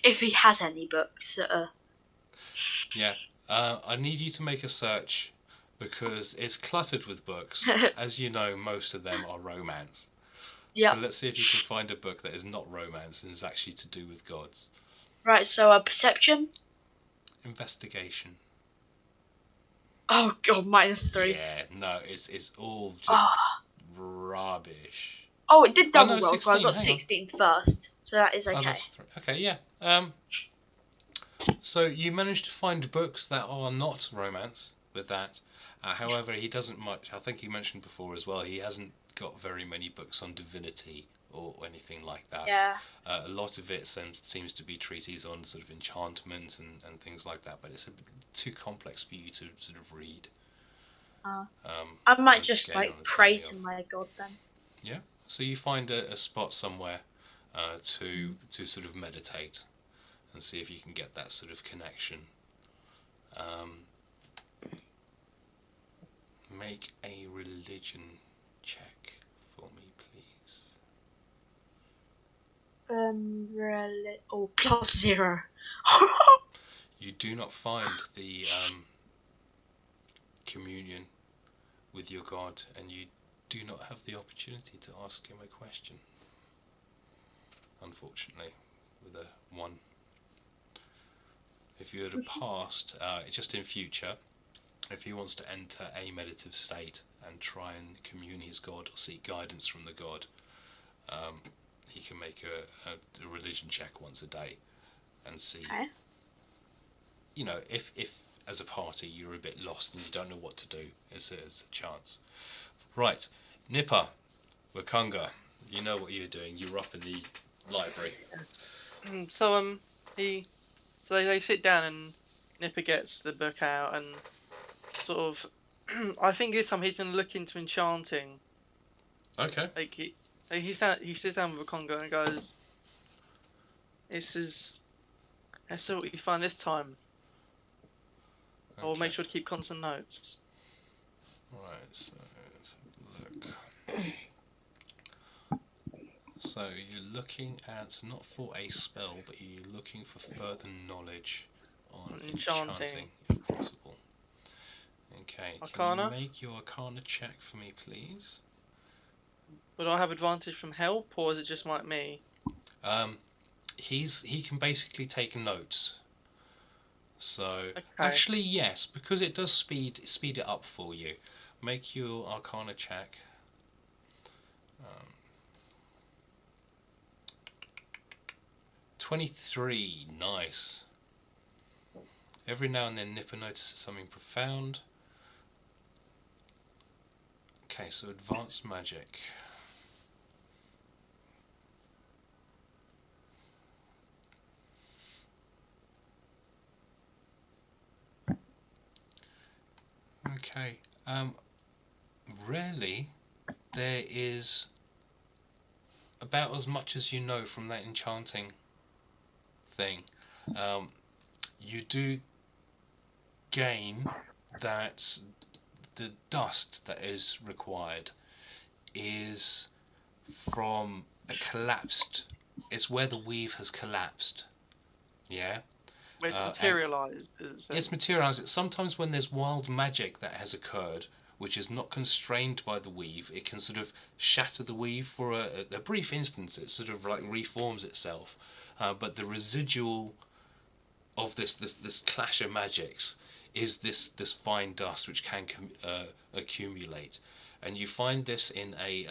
If he has any books that are... Yeah. I need you to make a search because it's cluttered with books. As you know, most of them are romance. Yeah. So let's see if you can find a book that is not romance and is actually to do with gods. Right, so a perception? Investigation. Oh god, -3. Yeah, no, it's all just rubbish. Oh, it did double no, roll, so I 16, got hang on. 16 first. So that is Oh, okay. that's 3. Okay, yeah. So you managed to find books that are not romance with that. However, he doesn't much. I think he mentioned before as well. He hasn't got very many books on divinity or anything like that. Yeah. A lot of it seems to be treatises on sort of enchantment and things like that. But it's a bit too complex for you to sort of read. I might just gain like pray to understanding my god then. Yeah. So you find a spot somewhere to sort of meditate and see if you can get that sort of connection. Make a religion check for me, please. +0. You do not find the communion with your god, and you do not have the opportunity to ask him a question, unfortunately, with a 1. If you had a passed, just in future, if he wants to enter a meditative state and try and commune his god or seek guidance from the god, he can make a religion check once a day and see. Okay. You know, if as a party you're a bit lost and you don't know what to do, it's a chance. Right, Nipa, Wakanga, you know what you're doing. You're up in the library. So they sit down and Nipper gets the book out and sort of I think this time he's gonna look into enchanting. Okay. Like he sits down with Wakanga and goes, let's see what you find this time. I'll make sure to keep constant notes. Right, so let's have a look. So you're looking at, not for a spell, but you're looking for further knowledge on enchanting, if possible. Okay, Arcana? Can you make your Arcana check for me, please? Would I have advantage from help, or is it just like me? He can basically take notes. So Okay. actually, yes, because it does speed it up for you. Make your Arcana check. 23, nice. Every now and then Nipper notices something profound. Okay, so advanced magic. Okay, really, there is about as much as you know from that enchanting thing. You do gain that the dust that is required is from a collapsed, it's where the weave has collapsed. Yeah? Where it's materialised, as it says. It's materialised. Sometimes when there's wild magic that has occurred, which is not constrained by the weave, it can sort of shatter the weave for a brief instance. It sort of like reforms itself. But the residual of this clash of magics is this fine dust which can accumulate, and you find this in a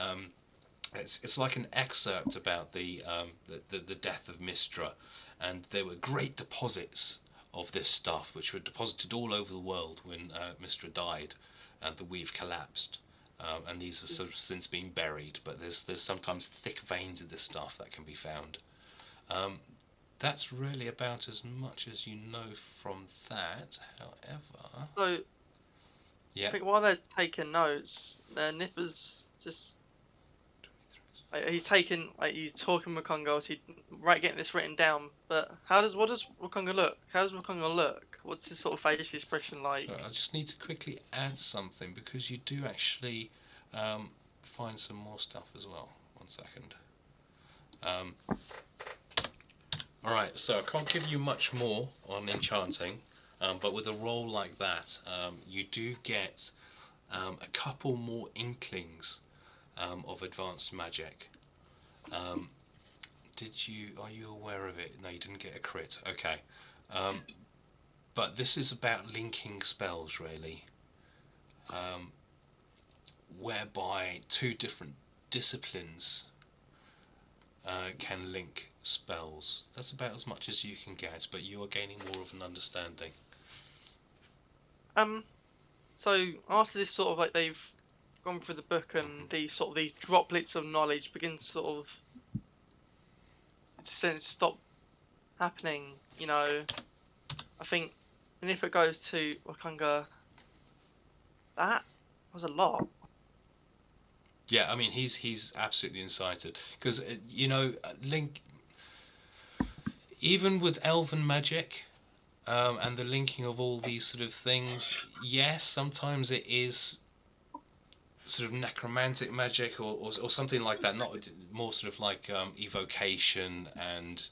it's like an excerpt about the death of Mistra, and there were great deposits of this stuff which were deposited all over the world when Mistra died and the weave collapsed, and these have sort of since been buried, but there's sometimes thick veins of this stuff that can be found. That's really about as much as you know from that. However, So, yeah, I think while they're taking notes, Nipper's just he's talking with Wakanga, he's getting this written down. But what does Wakanga look? How does Wakanga look? What's his sort of facial expression like? so I just need to quickly add something because you do actually find some more stuff as well. 1 second. Alright, so I can't give you much more on enchanting, but with a roll like that, you do get a couple more inklings of advanced magic. Are you aware of it? No, you didn't get a crit. Okay. But this is about linking spells, really, whereby 2 different disciplines can link spells. That's about as much as you can get, but you are gaining more of an understanding. So after this sort of like they've gone through the book and the droplets of knowledge begin to sort of stop happening, you know, I think, and if it goes to Wakanga, that was a lot. Yeah, I mean he's absolutely incited because Link, even with elven magic, and the linking of all these sort of things, yes, sometimes it is sort of necromantic magic or something like that, not more sort of like evocation and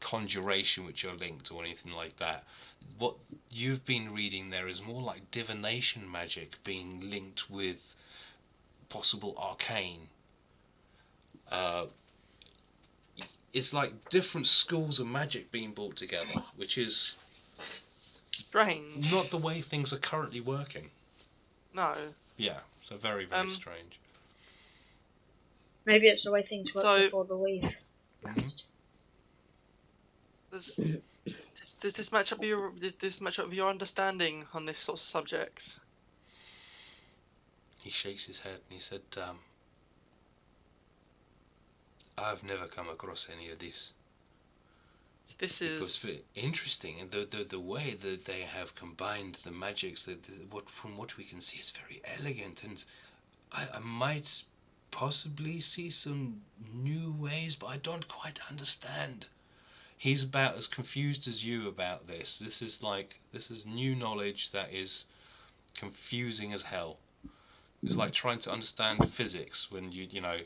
conjuration which are linked or anything like that. What you've been reading there is more like divination magic being linked with possible arcane. it's like different schools of magic being brought together, which is strange. not the way things are currently working. No. Yeah, so very, very strange. Maybe it's the way things work before the leave. Does this match up with your understanding on this sort of subjects? He shakes his head and he said, I've never come across any of this. This is interesting, and the way that they have combined the magics, from what we can see, is very elegant, and I might possibly see some new ways, but I don't quite understand. He's about as confused as you about this. This is new knowledge that is confusing as hell. It's like trying to understand physics when you know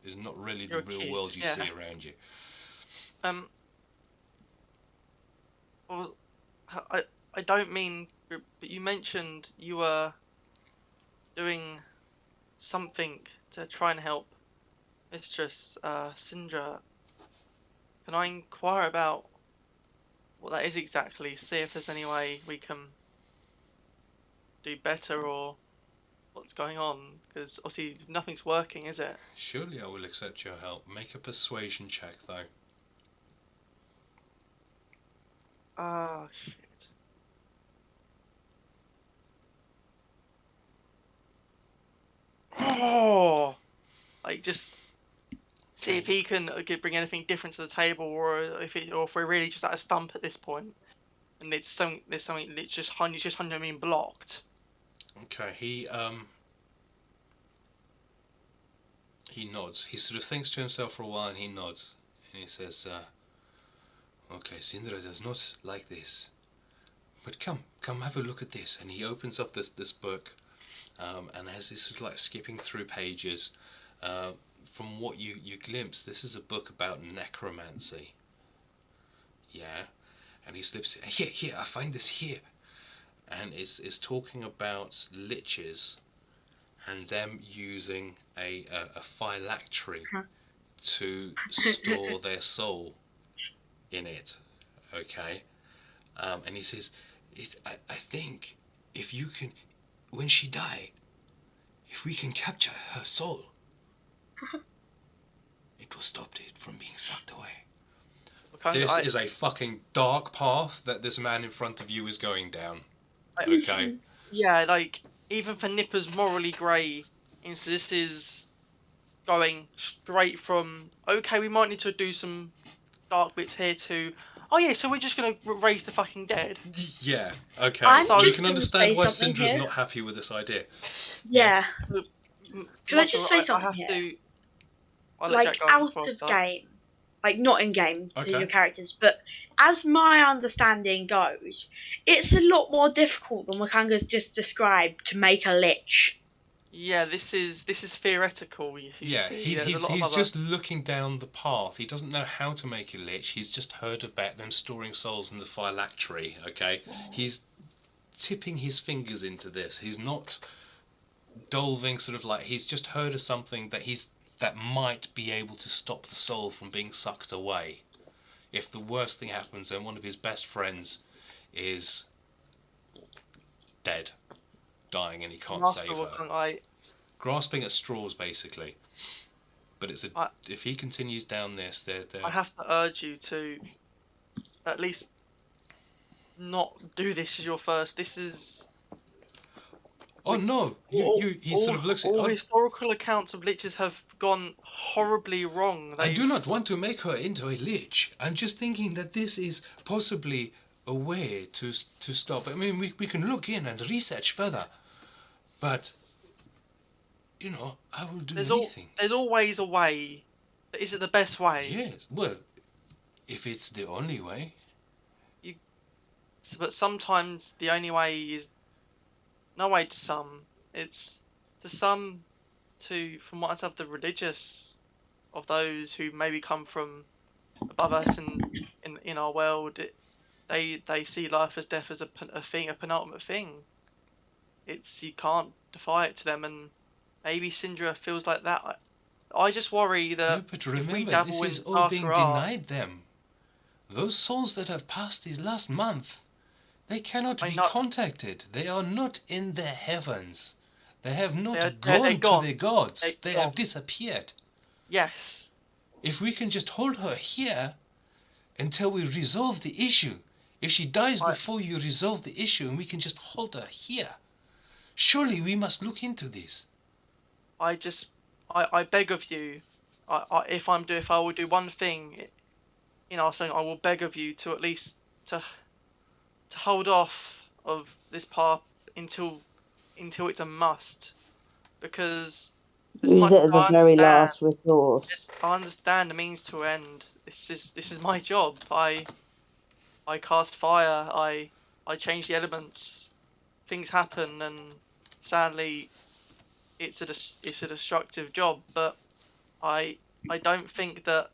is not really the real world you see around you. Well, I don't mean, but you mentioned you were doing something to try and help Mistress Syndra. Can I inquire about what that is exactly? See if there's any way we can do better or what's going on, because obviously nothing's working, is it? Surely I will accept your help. Make a persuasion check, though. Oh, shit. Oh! Like, just see if he can bring anything different to the table, or if we're really just at a stump at this point, and there's something that's just 100% being blocked. Okay, he nods. He sort of thinks to himself for a while, and he nods, and he says, "Okay, Syndra does not like this, but come, have a look at this." And he opens up this book, and as he's sort of like skipping through pages, from what you glimpse, this is a book about necromancy. Yeah, and he slips it. Here, I find this here, and is talking about liches and them using a phylactery to store their soul in it. Okay, and he says, I think if you can, when she die, if we can capture her soul, it will stop it from being sucked away. This is a fucking dark path that this man in front of you is going down. Okay. Yeah, like, even for Nipa's morally grey, this is going straight from, okay, we might need to do some dark bits here to, oh yeah, so we're just going to raise the fucking dead. Yeah, okay. So you can understand why Syndra's not happy with this idea. Yeah. Can I just say something here? Like, out of game. Like, not in game to your characters, but as my understanding goes, it's a lot more difficult than Wakanga's just described to make a lich. Yeah, this is theoretical. He's just looking down the path. He doesn't know how to make a lich. He's just heard about them storing souls in the phylactery. Okay, he's tipping his fingers into this. He's not delving. He's just heard of something that might be able to stop the soul from being sucked away. If the worst thing happens, then one of his best friends is dead, dying, and he can't save her. Grasping at straws, basically. But if he continues down this, I have to urge you to at least not do this as your first. This is. Oh no! He sort of looks at all historical accounts of liches have gone horribly wrong. I do not want to make her into a lich. I'm just thinking that this is possibly a way to stop. I mean, we can look in and research further, but I will do anything. There's always a way. But is it the best way? Yes. Well, if it's the only way. But sometimes the only way is no way to some. It's to some, from what I said, the religious of those who maybe come from above us in our world. They see life as death as a penultimate thing. You can't defy it to them, and maybe Syndra feels like that. I just worry that No, but if we remember, dabble this in is all darker being art, denied them. Those souls that have passed this last month, they cannot be contacted. They are not in the heavens. They have not they're gone to gone. their gods. They're They gone. have disappeared. Yes. If we can just hold her here until we resolve the issue, if she dies before you resolve the issue and we can just hold her here, surely we must look into this. I beg of you, if I will do one thing in our song, I will beg of you to at least to hold off of this path until it's a must, because Use it as a very last resource. I understand the means to end. This is my job. I cast fire. I change the elements. Things happen, and sadly, it's a destructive job. But I don't think that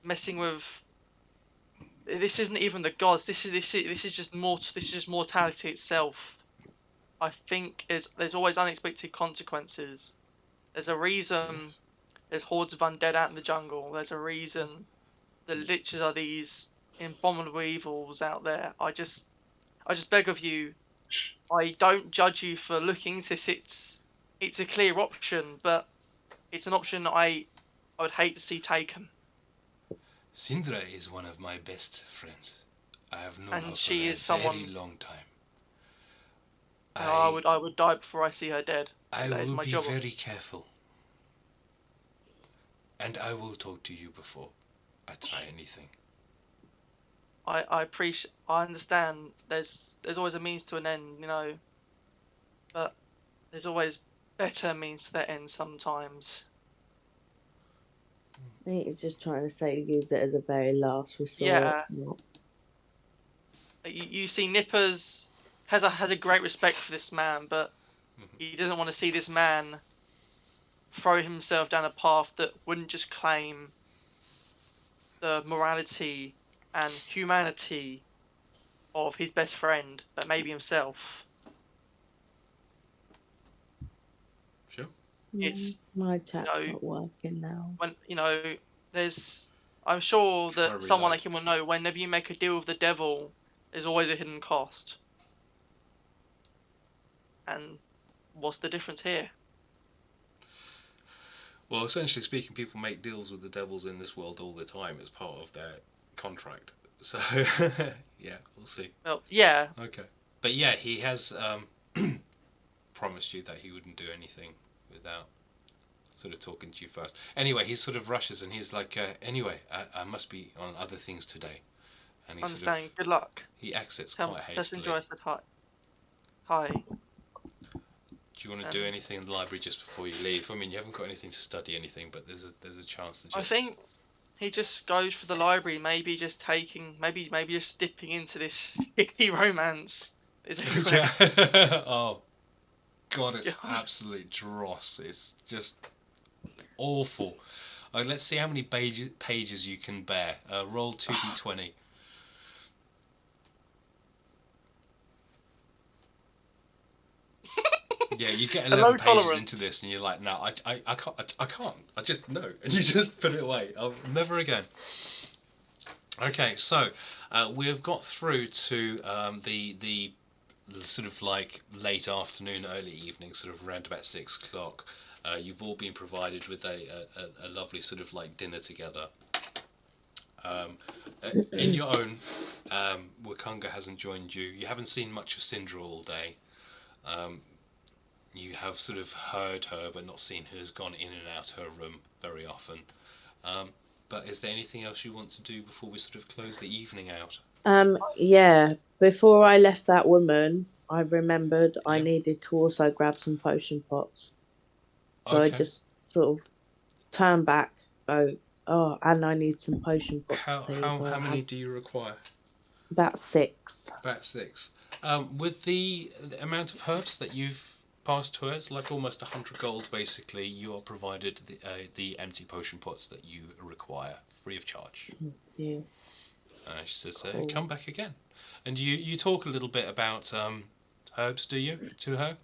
messing with this isn't even the gods. This is just mortality itself. I think there's always unexpected consequences. There's a reason. Yes. There's hordes of undead out in the jungle. There's a reason the liches are these abominable evils out there. I just beg of you. I don't judge you for looking into this. It's a clear option, but it's an option that I would hate to see taken. Sindra is one of my best friends. I have known And her she for is a someone- very long time. I would die before I see her dead. I That is will my be job. very careful. And I will talk to you before I try anything. I appreciate. I understand. There's always a means to an end, you know. But there's always better means to that end sometimes. I think it's just trying to say use it as a very last resort. Yeah. Not... You see, Nipa's has a great respect for this man, but he doesn't want to see this man throw himself down a path that wouldn't just claim the morality and humanity of his best friend, but maybe himself. Sure. It's my chat's not working now. When I'm sure that Try someone reload. like him will know. Whenever you make a deal with the devil, there's always a hidden cost. And what's the difference here? Well, essentially speaking, people make deals with the devils in this world all the time as part of their contract. So, yeah, we'll see. Well, yeah. Okay. But yeah, he has promised you that he wouldn't do anything without sort of talking to you first. Anyway, he sort of rushes and he's like, anyway, I must be on other things today. And he Understanding. Good luck. He exits quite hastily. Just enjoy. Said hi. Hi. Do you want to do anything in the library just before you leave? I mean, you haven't got anything to study, anything, but there's a chance to just... I think he just goes for the library, maybe just dipping into this shitty romance. Is everywhere. Oh, God, it's absolute dross. It's just awful. Let's see how many pages you can bear. Roll 2d20. Yeah, you get 11 pages into this and you're like, no, I can't. I just, no. And you just put it away. Never again. Okay, so we've got through to the sort of like late afternoon, early evening, sort of around about 6 o'clock. You've all been provided with a lovely sort of like dinner together. In your own, Wakunga hasn't joined you. You haven't seen much of Syndra all day. You have sort of heard her, but not seen her, has gone in and out her room very often. But is there anything else you want to do before we sort of close the evening out? Yeah. Before I left that woman, I remembered I needed to also grab some potion pots. So I just sort of turn back, go, oh, and I need some potion pots. How many do you require? About 6. About 6. With the amount of herbs that you've passed to her, it's like almost 100 gold basically. You are provided the empty potion pots that you require, free of charge. Yeah. She says, come back again. And you talk a little bit about herbs, do you, to her?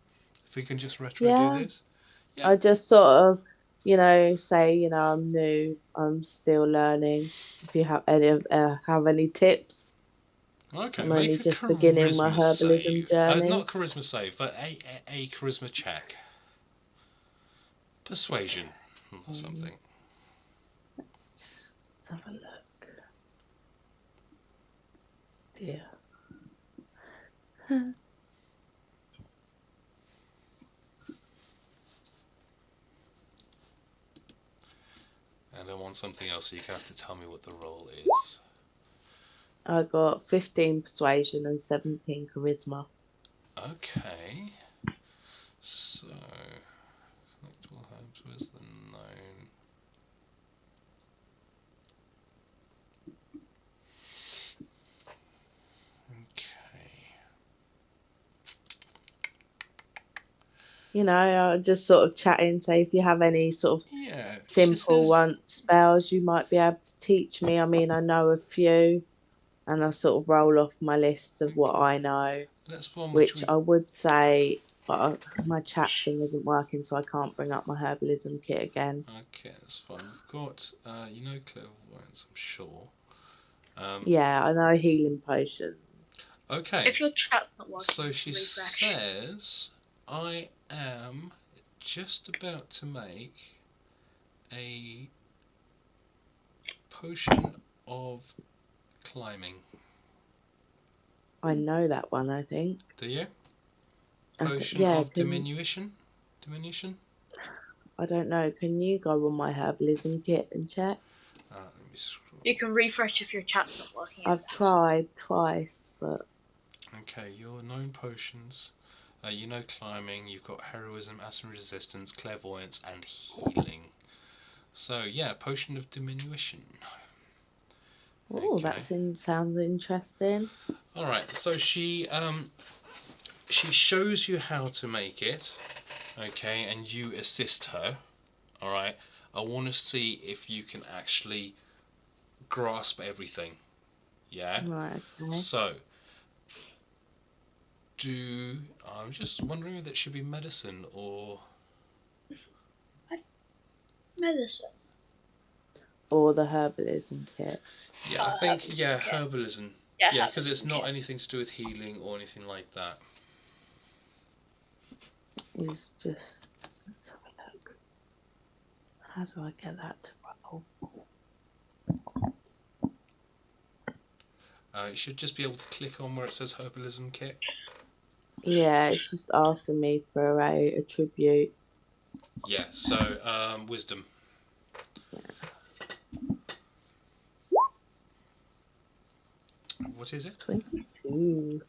If we can just retro do this? Yeah. I just sort of say, I'm new, I'm still learning. If you have any tips, Okay, I'm only make a just beginning my charisma herbalism save. journey. Not a charisma save, but a charisma check. Persuasion or something. Let's have a look. Dear. And I want something else, so you have to tell me what the roll is. I got 15 persuasion and 17 charisma. Okay. So, collectible herbs, where's the known? Okay. I'll just sort of chat and say if you have any sort of simple spells you might be able to teach me. I mean, I know a few, and I sort of roll off my list of what I know, That's one which I would say, but my chat thing isn't working, so I can't bring up my herbalism kit again. Okay, that's fine. We've got, clairvoyance, I'm sure. Yeah, I know healing potions. Okay. If your chat's not working, so she says, I am just about to make a potion of climbing. I know that one, I think. Do you? Potion of diminution? Diminution? I don't know. Can you go on my herbalism kit and check? Let me scroll. You can refresh if your chat's not working. I've tried twice, but... Okay, your known potions. Climbing, you've got heroism, acid resistance, clairvoyance, and healing. So, yeah, potion of diminution. Oh, that sounds interesting. Alright, so she shows you how to make it, okay, and you assist her, alright? I want to see if you can actually grasp everything, yeah? Right, okay. So, I'm just wondering if that should be medicine or... Medicine. Or the herbalism kit. Yeah, I think, herbalism. Yeah, because it's not anything to do with healing or anything like that. It's just... Let's have a look. How do I get that to roll? You should just be able to click on where it says herbalism kit. Yeah, it's just asking me for a attribute. Yeah, so wisdom. Yeah. What is it? 22.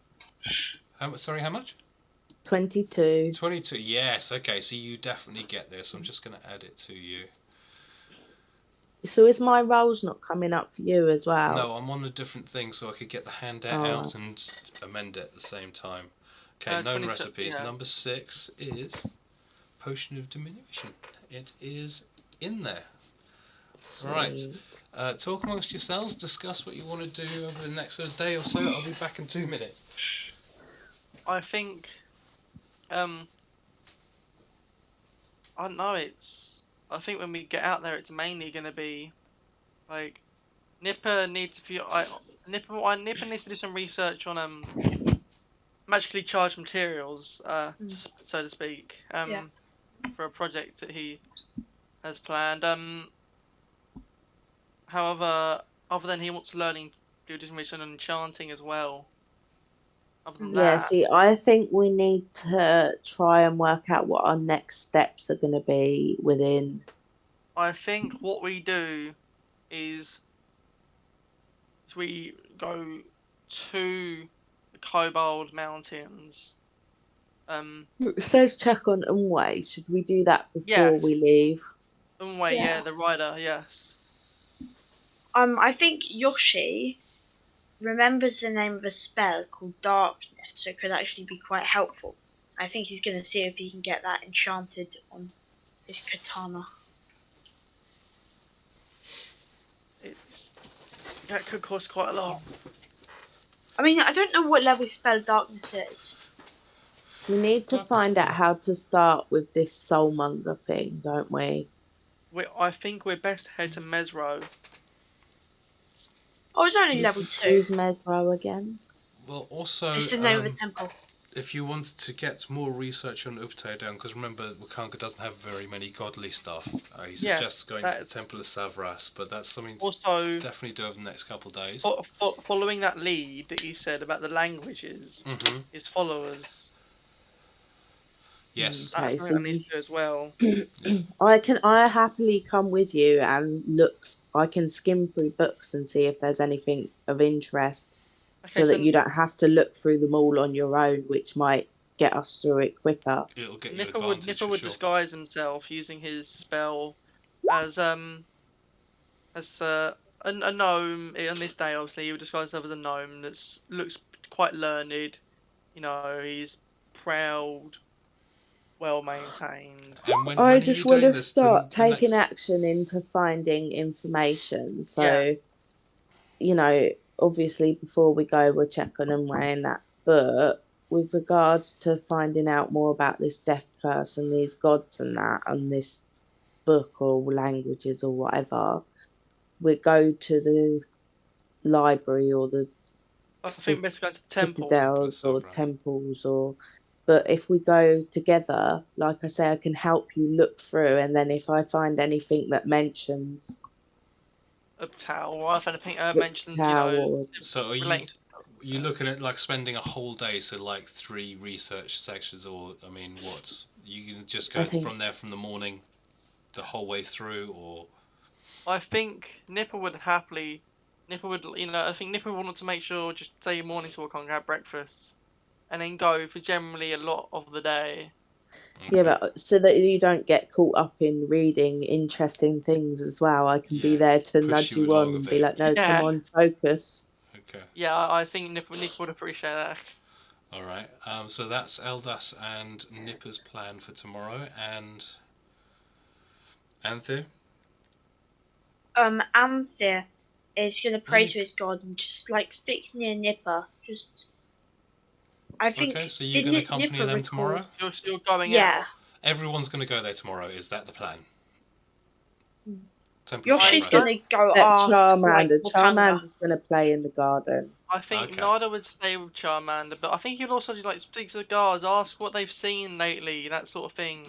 How much? 22. 22, yes, okay, so you definitely get this. I'm just going to add it to you. So is my rolls not coming up for you as well? No, I'm on a different thing, so I could get the handout out and amend it at the same time. Okay, known recipes. Yeah. Number 6 is Potion of Diminution. It is in there. Sweet. Alright, talk amongst yourselves, discuss what you want to do over the next day or so. I'll be back in 2 minutes. I think, I don't know, I think when we get out there, it's mainly going to be, like, Nipa needs Nipa needs to do some research on, magically charged materials, so to speak, for a project that he has planned. However, other than he wants to do some research on enchanting as well. Other than that, see, I think we need to try and work out what our next steps are going to be within. I think what we do is we go to the Kobold Mountains. It says check on Unway. Should we do that before we leave? Unway, the rider, yes. I think Yoshie remembers the name of a spell called Darkness, so it could actually be quite helpful. I think he's going to see if he can get that enchanted on his katana. That could cost quite a lot. I mean, I don't know what level spell Darkness is. We need to find out how to start with this soulmonger thing, don't we? I think we're best to head to Mesro. Oh, it's only level 2. Who's Mesro again? Well, also, It's the name of the temple. if you wanted to get more research on Uptide because remember, Wakanka doesn't have very many godly stuff. He suggests going to the Temple of Savras, but that's something also to definitely do over the next couple of days. Following that lead that you said about the languages, his followers. Yes. That's something I need to do as well. I happily come with you and look. I can skim through books and see if there's anything of interest, so that you don't have to look through them all on your own, which might get us through it quicker. It'll get you Nipa advantage. would disguise himself using his spell as a gnome. On this day, obviously, he would disguise himself as a gnome that looks quite learned. You know, he's proud, well maintained. And when I are just you want doing to this? start taking action into finding information. So, you know, obviously before we go, we'll check on Umray and that. But with regards to finding out more about this death curse and these gods and that, and this book or languages or whatever, we go to the library or the I think we're going to the citadels or temples or. But if we go together, like I say, I can help you look through, and then if I find anything that mentions a towel, or if anything mentions, you know. So are you looking at like spending a whole day, so like 3 research sections, or I mean, what? You can just go from there from the morning, the whole way through, or? I think Nipa would, you know, I think Nipa would want to make sure, just say morning to Wakanka, have breakfast, and then go for generally a lot of the day. Okay. Yeah, but so that you don't get caught up in reading interesting things as well, I can be there to nudge you on and be like, no, come on, focus. Okay. Yeah, I think Nipa would appreciate that. All right. So that's Eldas and Nipa's plan for tomorrow, and Anthir. Anthir is gonna pray to his god and just like stick near Nipa. I think. Okay, so you're going to accompany them tomorrow? You're going out. Everyone's going to go there tomorrow. Is that the plan? Yoshi's going to go ask. Charmander's going to play in the garden. I think Nada would stay with Charmander, but I think he'd also like speak to the guards, ask what they've seen lately, that sort of thing.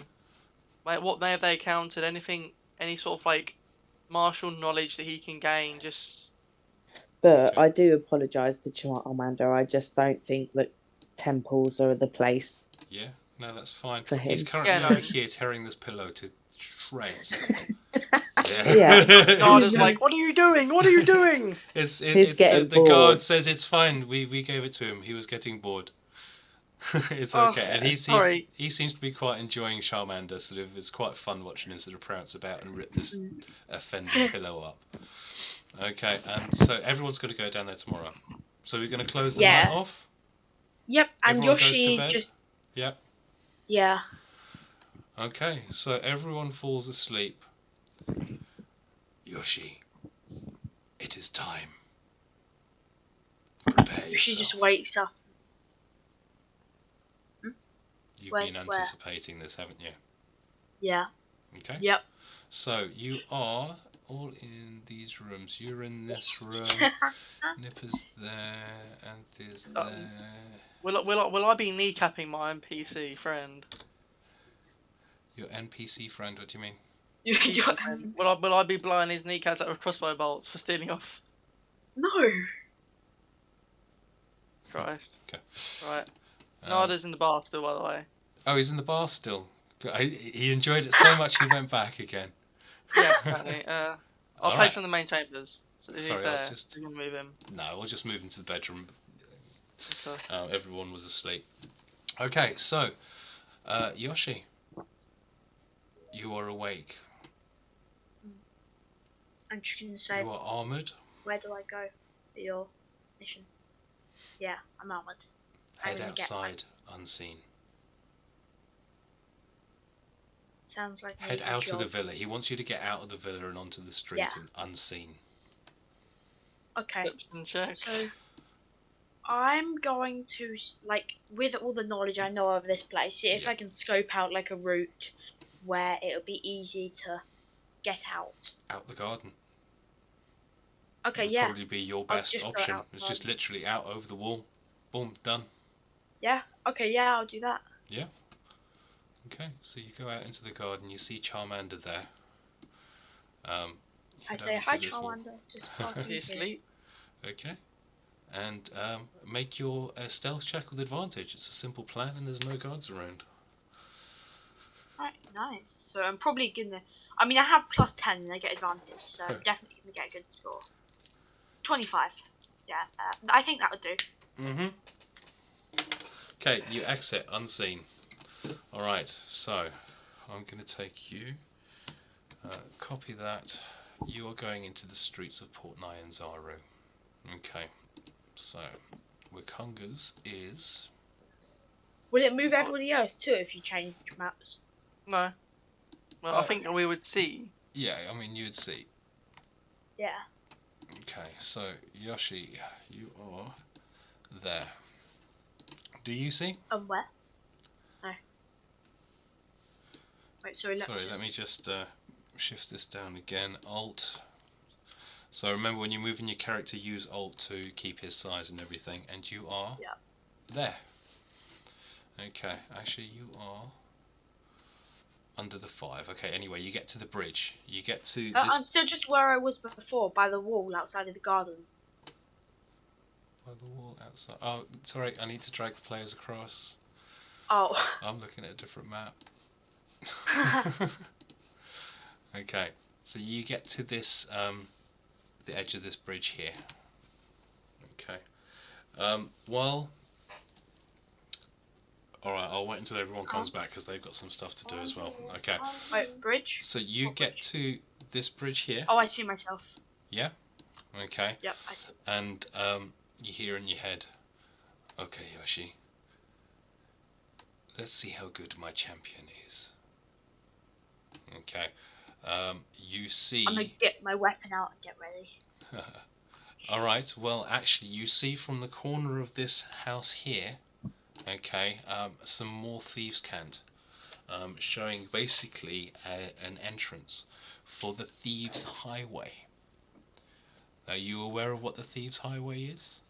Like, what have they encountered? Anything, any sort of like martial knowledge that he can gain. But I do apologise to Charmander. I just don't think that temples are the place. Yeah, no, that's fine. For him. He's currently here tearing this pillow to shreds. The guard is like, "What are you doing? What are you doing?" He's getting bored. The guard says it's fine. We gave it to him. He was getting bored. It's okay, and he seems to be quite enjoying Charmander. Sort of, it's quite fun watching him sort of prance about and rip this offending pillow up. Okay, and so everyone's going to go down there tomorrow. So we're going to close the night off. Yep, and Yoshie's just. Yep. Yeah. Okay, so everyone falls asleep. Yoshie, it is time. Prepare yourself. She just wakes up. You've been anticipating this, haven't you? Yeah. Okay. Yep. So you are all in these rooms. You're in this room. Nipa's there. Anthir's there. Will I be kneecapping my NPC friend? Your NPC friend? What do you mean? Will I be blowing his kneecaps out with crossbow bolts for stealing off? No. Christ. Okay. Right. Nada's in the bar still, by the way. Oh, he's in the bar still. He enjoyed it so much he went back again. Yes, apparently. I'll place him in the main chambers. So sorry, I was just. You can move him. No, we'll just move him to the bedroom. Okay. Everyone was asleep. Okay, so Yoshie, you are awake. I'm just gonna say. You are armoured. Where do I go for your mission? Yeah, I'm armoured. Head outside, unseen. Sounds like head out of the villa. He wants you to get out of the villa and onto the street and unseen. Okay. So I'm going to, like, with all the knowledge I know of this place, see if I can scope out like a route where it'll be easy to get out? Out the garden. Okay, Would yeah. probably be your I'll best just go option. out the It's just garden. literally out over the wall. Boom, done. Yeah. Okay, yeah, I'll do that. Yeah. Okay, so you go out into the garden. You see Charmander there. I Head say, over hi, to this wall. Charmander. Just passing He here. asleep. Okay. And make your stealth check with advantage. It's a simple plan, and there's no guards around. Right, nice. So I'm probably gonna. I mean, I have +10 and I get advantage, so I'm definitely gonna get a good score. 25. Yeah, I think that would do. Mm-hmm. Okay, you exit unseen. All right, so I'm going to take you. Copy that. You are going into the streets of Port Nyanzaru. Okay, so Wikunga's is. Will it move everybody else too if you change maps? No. Well, I think we would see. Yeah, I mean, you'd see. Yeah. Okay, so Yoshie, you are there. Do you see? Where? No. Wait, sorry. Let me just shift this down again. Alt. So remember, when you're moving your character, use Alt to keep his size and everything. And you are there. Okay, actually you are under the 5. Okay, anyway, you get to the bridge. You get to this... I'm still just where I was before, by the wall outside of the garden. By the wall outside. Oh, sorry, I need to drag the players across. Oh. I'm looking at a different map. Okay, so you get to this, the edge of this bridge here. Okay. Alright, I'll wait until everyone comes back because they've got some stuff to do as well. Okay. Wait, bridge? So you get to this bridge here. Oh, I see myself. Yeah? Okay. Yep, I see. And you hear in your head, okay, Yoshie, let's see how good my champion is. Okay. You see... I'm going to get my weapon out and get ready. Alright, well, actually, you see from the corner of this house here, okay, some more thieves' cant, showing basically an entrance for the Thieves' Highway. Are you aware of what the Thieves' Highway is?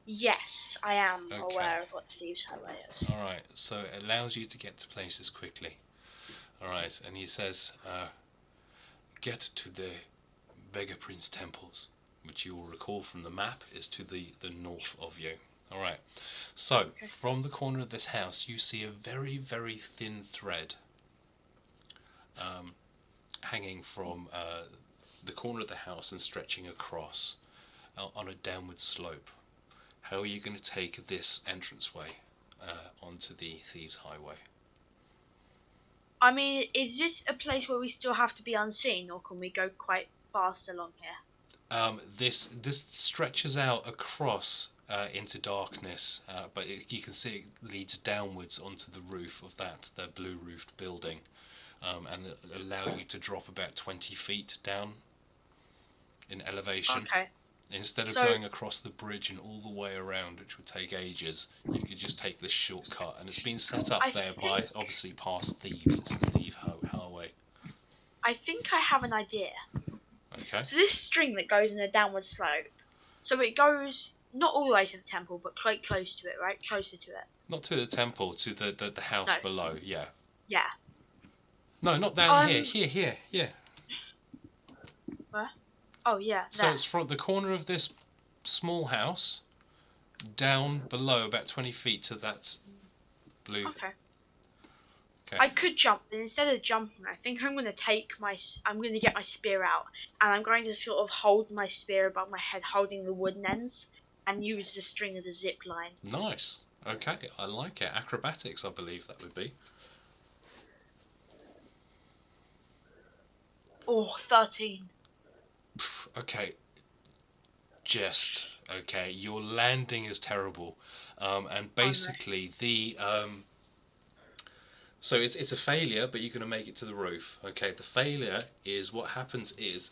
Yes, I am Okay. aware of what the Thieves' Highway is. Alright, so it allows you to get to places quickly. Alright, and he says, get to the Beggar Prince temples, which you will recall from the map is to the north of you. Alright, so from the corner of this house you see a very, very thin thread hanging from the corner of the house and stretching across on a downward slope. How are you going to take this entranceway onto the Thieves' Highway? I mean, is this a place where we still have to be unseen, or can we go quite fast along here? This stretches out across into darkness, but you can see it leads downwards onto the roof of the blue roofed building, and it allow you to drop about 20 feet down in elevation. Okay. Instead of going across the bridge and all the way around, which would take ages, you could just take this shortcut, and it's been set up there by obviously past thieves. It's the Thief Highway. I think I have an idea. Okay. So this string that goes in a downward slope, so it goes not all the way to the temple, but quite close to it, right? Closer to it. Not to the temple, to the house below. Yeah. Yeah. No, not down here. Here. Where? Oh yeah. So it's from the corner of this small house down below about 20 feet to that blue. Okay. I could jump, but instead of jumping, I think I'm going to get my spear out, and I'm going to sort of hold my spear above my head, holding the wooden ends, and use the string as a zip line. Nice. Okay, I like it. Acrobatics, I believe that would be. Oh, 13. Okay. Okay. Your landing is terrible, and basically so it's a failure, but you're going to make it to the roof. Okay. The failure is what happens is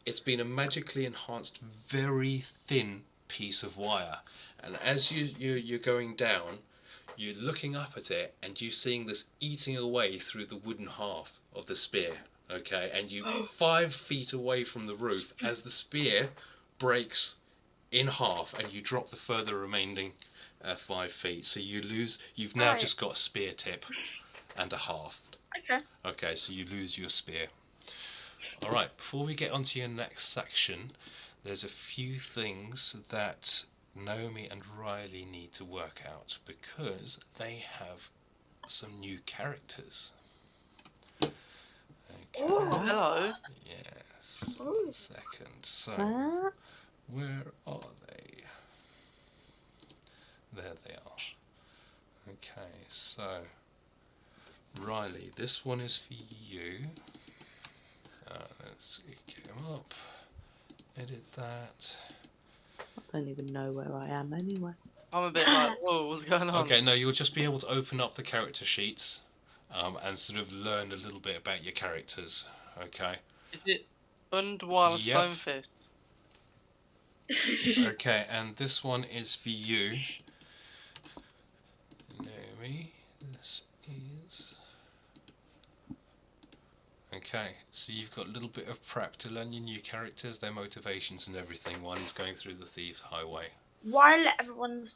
it's been a magically enhanced, very thin piece of wire, and as you're going down, you're looking up at it, and you're seeing this eating away through the wooden half of the spear. Okay, and you 5 feet away from the roof as the spear breaks in half, and you drop the further remaining 5 feet. So you've now just got a spear tip and a half. Okay. Okay, so you lose your spear. Alright, before we get on to your next section, there's a few things that Naomi and Riley need to work out, because they have some new characters. Okay. Oh, hello. Yes. 1 second. So, where are they? There they are. Okay, so Riley, this one is for you. Let's get him up. Edit that. I don't even know where I am anyway. I'm a bit like, whoa, what's going on? Okay, no, you'll just be able to open up the character sheets and sort of learn a little bit about your characters. Okay. Is it Undwala Yep. Stonefist? Okay, and this one is for you, Naomi. This is... Okay, so you've got a little bit of prep to learn your new characters, their motivations and everything while he's going through the Thieves' Highway. While everyone's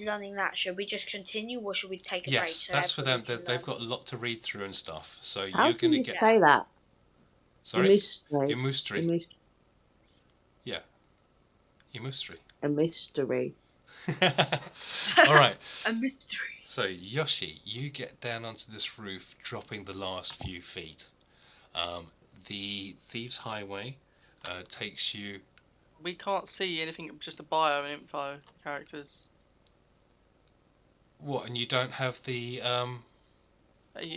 learning that, should we just continue or should we take a break? Yes, that's for them. They've got a lot to read through and stuff. So How you're can going you to get... say that? Sorry? Mystery. Your mystery. Yeah. Your mystery. A mystery. Alright. A mystery. So, Yoshie, you get down onto this roof, dropping the last few feet. The Thieves' Highway takes you... We can't see anything, just a bio and info characters. What, and you don't have the...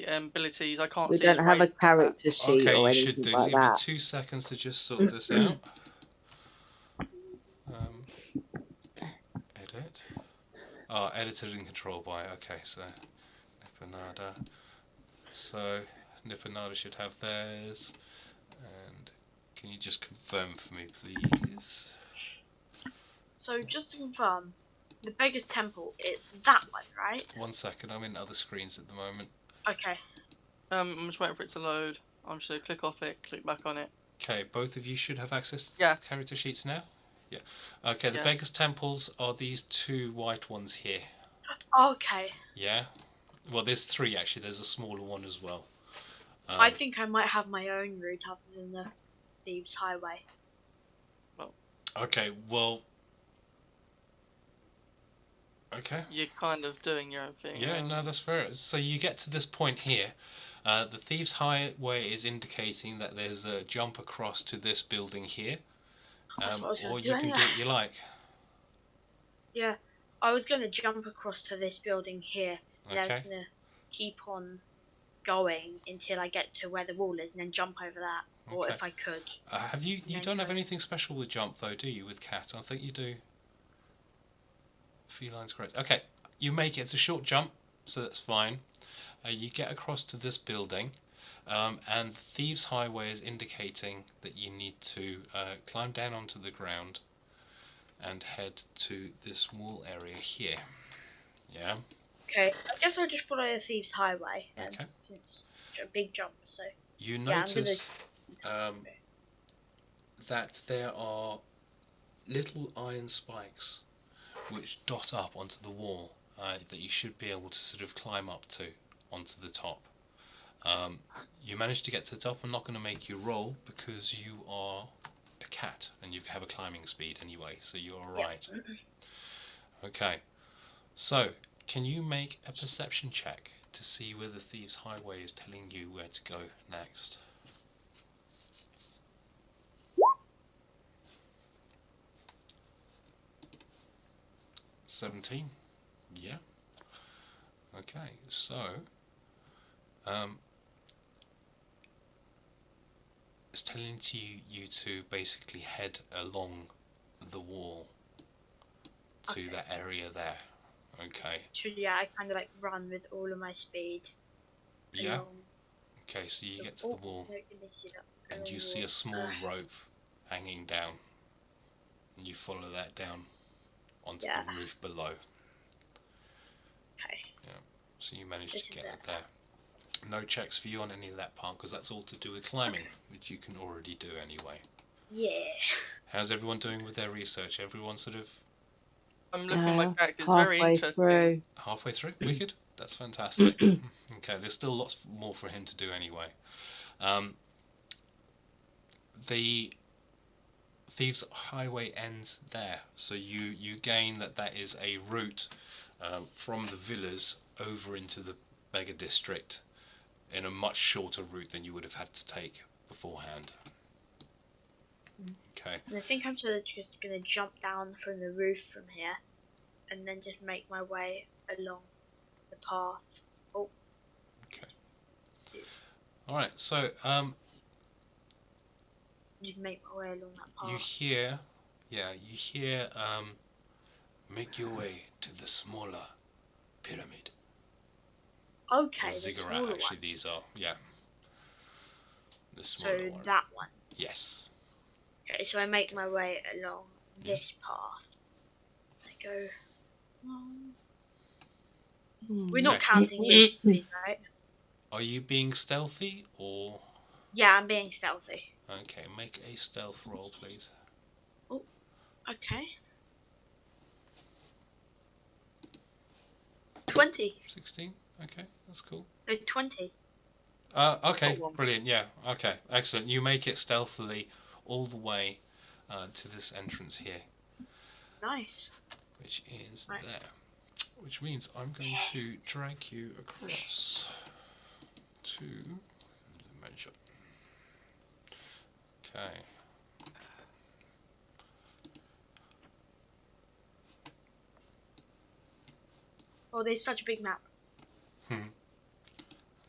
abilities, I can't We see. don't his have a rate. character sheet Okay, or you should anything do. like Give me that. 2 seconds to just sort this out. Edit. Oh, edited and controlled by. Okay, so Nipanada. So Nipanada should have theirs. And can you just confirm for me, please? So just to confirm, the Beggar's Temple, it's that one, right? 1 second, I'm in other screens at the moment. Okay. I'm just waiting for it to load. I'm just going to click off it, click back on it. Okay, both of you should have access to Yeah. the character sheets now? Yeah. Okay, the Yes. Beggar's Temples are these 2 white ones here. Okay. Yeah? Well, there's 3 actually, there's a smaller one as well. I think I might have my own route other than the Thieves' Highway. Okay, well... Okay. You're kind of doing your own thing. Yeah, no, that's fair. So you get to this point here. The Thieves' Highway is indicating that there's a jump across to this building here. That's what I was gonna Or do you can do anyway. what you like. Yeah, I was going to jump across to this building here, and I was Okay. going to keep on going until I get to where the wall is, and then jump over that, or Okay. if I could. Have you then don't have go. anything special with jump though, do you, with cat? I think you do. Feline's correct. Okay, you make it. It's a short jump, so that's fine. You get across to this building, and Thieves' Highway is indicating that you need to climb down onto the ground and head to this wall area here. Yeah? Okay, I guess I'll just follow the Thieves' Highway, then, Okay. since it's a big jump, so... You Yeah, I'm gonna- notice that there are little iron spikes which dot up onto the wall that you should be able to sort of climb up to onto the top. You managed to get to the top. I'm not going to make you roll because you are a cat and you have a climbing speed anyway, so you're alright. Okay, so can you make a perception check to see where the Thieves' Highway is telling you where to go next? $17. Yeah. Okay, so it's telling you to basically head along the wall to Okay. that area there. Okay. So yeah, I kind of like run with all of my speed. Yeah. along Okay, so you get to the wall no, let me see that. and Along you the see wall. a small rope hanging down, and you follow that down onto Yeah. the roof below. Okay. So you managed to This is get it. it there. No checks for you on any of that part, because that's all to do with climbing, which you can already do anyway. Yeah. How's everyone doing with their research? Everyone sort of I'm looking at my character. It's very halfway interesting. through. halfway through? Wicked? That's fantastic. Okay, there's still lots more for him to do anyway. The Thieves' Highway ends there, so you gain that is a route from the villas over into the mega district in a much shorter route than you would have had to take beforehand. Okay. And I think I'm sort of just gonna jump down from the roof from here, and then just make my way along the path. Oh. Okay. All right. So Just make my way along that path. you hear, make your way to the smaller pyramid. Okay, Or the ziggurat, smaller actually, one. these are, yeah. The So smaller one. that one. Yes. Okay, so I make my way along this path. I go. We're not counting movement, right? Are you being stealthy or? Yeah, I'm being stealthy. Okay, make a stealth roll, please. Oh, okay. 20. 16. Okay, that's cool. No, 20. Okay, brilliant. Yeah. Okay, excellent. You make it stealthily all the way to this entrance here. Nice. Which is right there. Which means I'm going to drag you across to the measure. Okay. Oh, there's such a big map.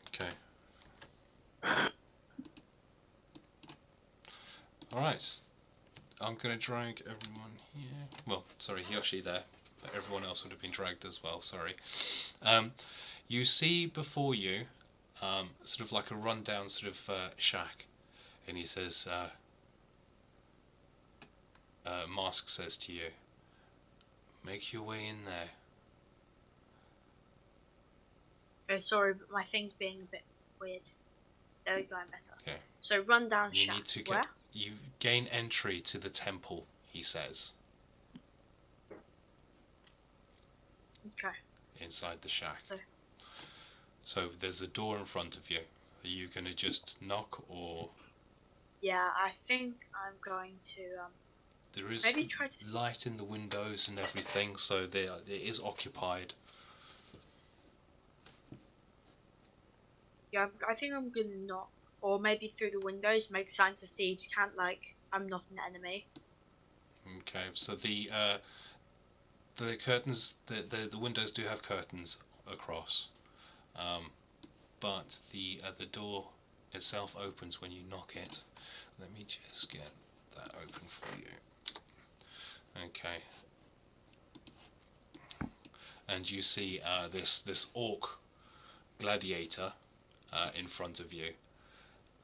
Okay. Alright. I'm going to drag everyone here. Well, sorry, Yoshie there. But everyone else would have been dragged as well, sorry. You see before you sort of like a rundown sort of shack. And he says, Mask says to you, make your way in there. Oh, sorry, but my thing's being a bit weird. There we go, I'm better. Okay. So run down You shack. need to Where? you gain entry to the temple, he says. Okay. Inside the shack. Okay. So there's a door in front of you. Are you going to just knock or? Yeah, I think I'm going to There is maybe try to. light in the windows and everything, so it is occupied. Yeah, I think I'm gonna knock, or maybe through the windows, make signs of thieves can't I'm not an enemy. Okay, so the curtains, the windows do have curtains across, but the door itself opens when you knock it. Let me just get that open for you. Okay. And you see this orc gladiator in front of you.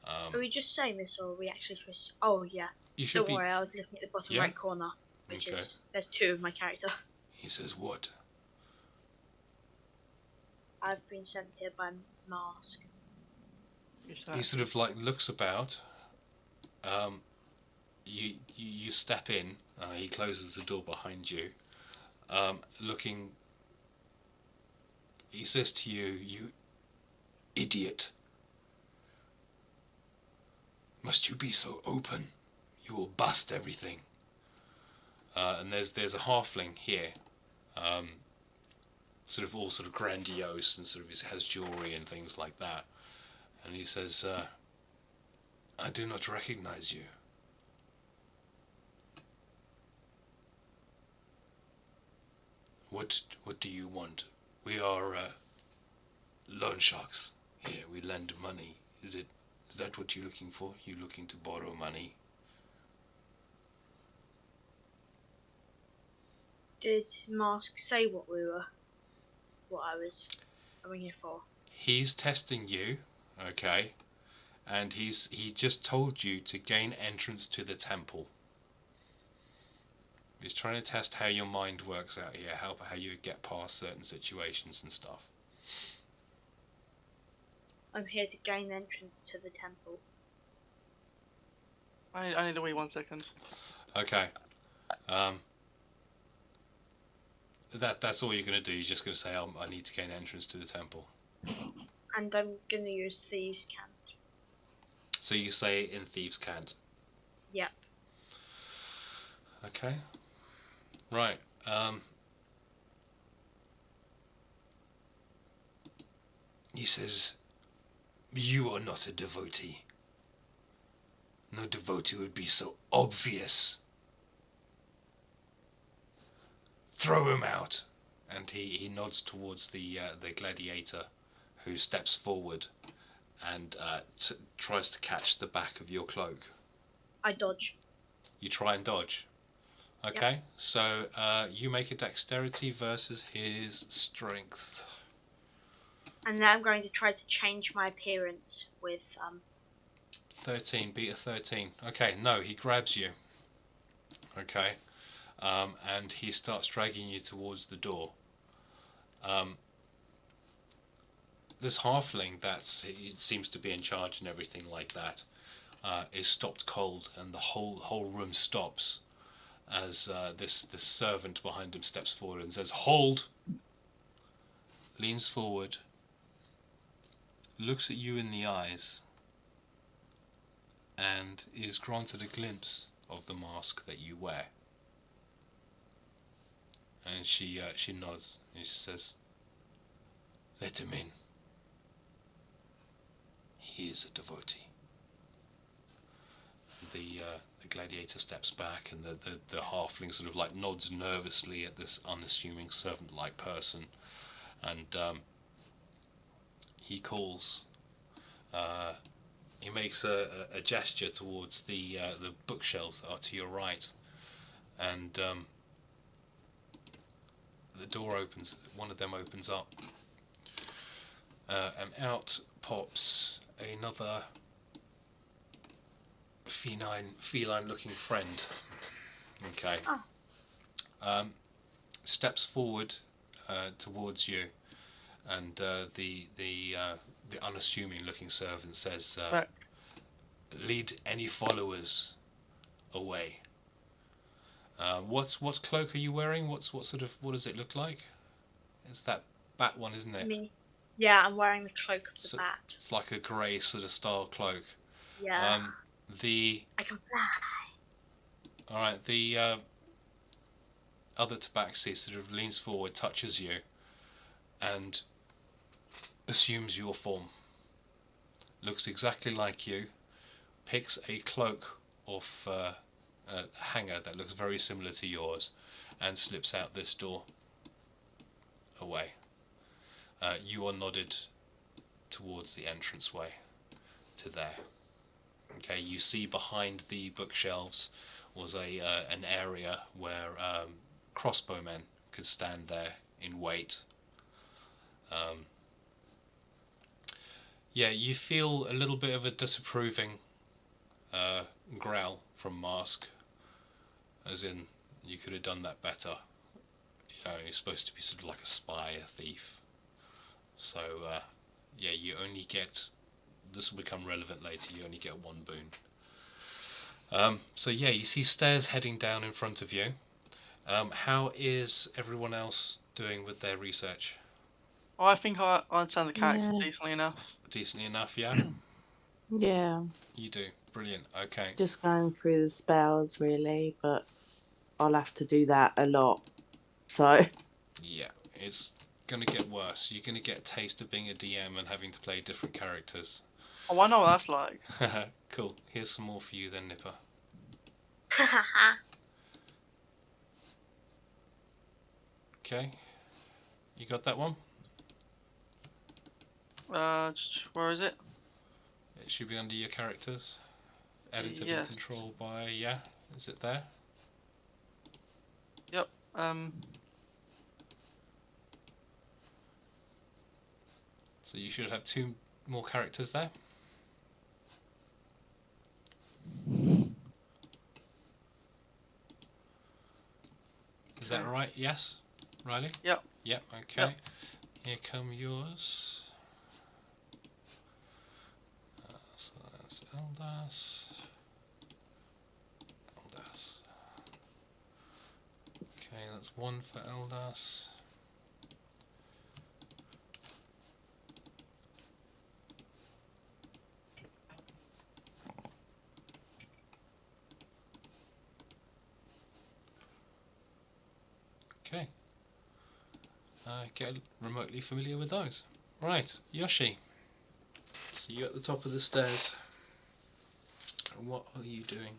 Are we just saying this, or are we actually supposed to... Oh, yeah. You should Don't worry, I was looking at the bottom right corner, which is... There's two of my character. He says, what? I've been sent here by Mask. He sort of like looks about. You step in. He closes the door behind you. Looking. He says to you, "You idiot! Must you be so open? You will bust everything." And there's a halfling here. Sort of grandiose and sort of has jewelry and things like that. And he says, I do not recognize you. What do you want? We are loan sharks here. We lend money. Is that what you're looking for? You looking to borrow money? Did Mask say what I was coming here for? He's testing you, okay, and he just told you to gain entrance to the temple. He's trying to test how your mind works out here, how you get past certain situations and stuff. I'm here to gain entrance to the temple. I need a wee 1 second. Okay. That's all you're going to do. You're just going to say, I need to gain entrance to the temple. And I'm going to use Thieves' Cant. So you say in Thieves' Cant. Yep. Okay. Right. He says, you are not a devotee. No devotee would be so obvious. Throw him out. And he nods towards the gladiator, who steps forward and tries to catch the back of your cloak. I dodge. You try and dodge. Okay, yep. So you make a dexterity versus his strength. And then I'm going to try to change my appearance with 13, beat a 13. Okay, no, he grabs you. Okay. And he starts dragging you towards the door. This halfling he seems to be in charge and everything like that, is stopped cold, and the whole room stops as this servant behind him steps forward and says, "Hold!" Leans forward, looks at you in the eyes, and is granted a glimpse of the mask that you wear. And she nods and she says, "Let him in. He is a devotee." The gladiator steps back, and the halfling sort of like nods nervously at this unassuming servant-like person, and he calls. He makes a gesture towards the bookshelves that are to your right, and the door opens. One of them opens up, and out pops another feline-looking friend. Okay. Oh. Steps forward towards you, and the unassuming-looking servant says, "Lead any followers away." What cloak are you wearing? What does it look like? It's that bat one, isn't it? Me. Yeah, I'm wearing the cloak of the bat. It's like a grey sort of style cloak. Yeah. I can fly. All right. The other Tabaxi sort of leans forward, touches you, and assumes your form. Looks exactly like you. Picks a cloak off a hanger that looks very similar to yours, and slips out this door. Away. You are nodded towards the entranceway to there. Okay, you see behind the bookshelves was an area where crossbowmen could stand there in wait. Yeah, you feel a little bit of a disapproving growl from Mask, as in, you could have done that better. You're supposed to be sort of like a spy, a thief. So, yeah, you only get... This will become relevant later. You only get one boon. So, yeah, you see stairs heading down in front of you. How is everyone else doing with their research? I think I understand the characters decently enough. Decently enough, yeah? Yeah. You do. Brilliant. Okay. Just going through the spells, really, but I'll have to do that a lot. So. Yeah, it's going to get worse. You're going to get a taste of being a DM and having to play different characters. Oh, I know what that's like. Cool. Here's some more for you then, Nipa. Okay. You got that one? Where is it? It should be under your characters. Edited and controlled by, is it there? Yep. So you should have 2 more characters there. Is that right? Yes? Riley? Yep. Yep, okay. Yep. Here come yours. Eldas. Eldas. Okay, that's 1 for Eldas. Okay. Get remotely familiar with those. Right, Yoshie. See you at the top of the stairs. What are you doing?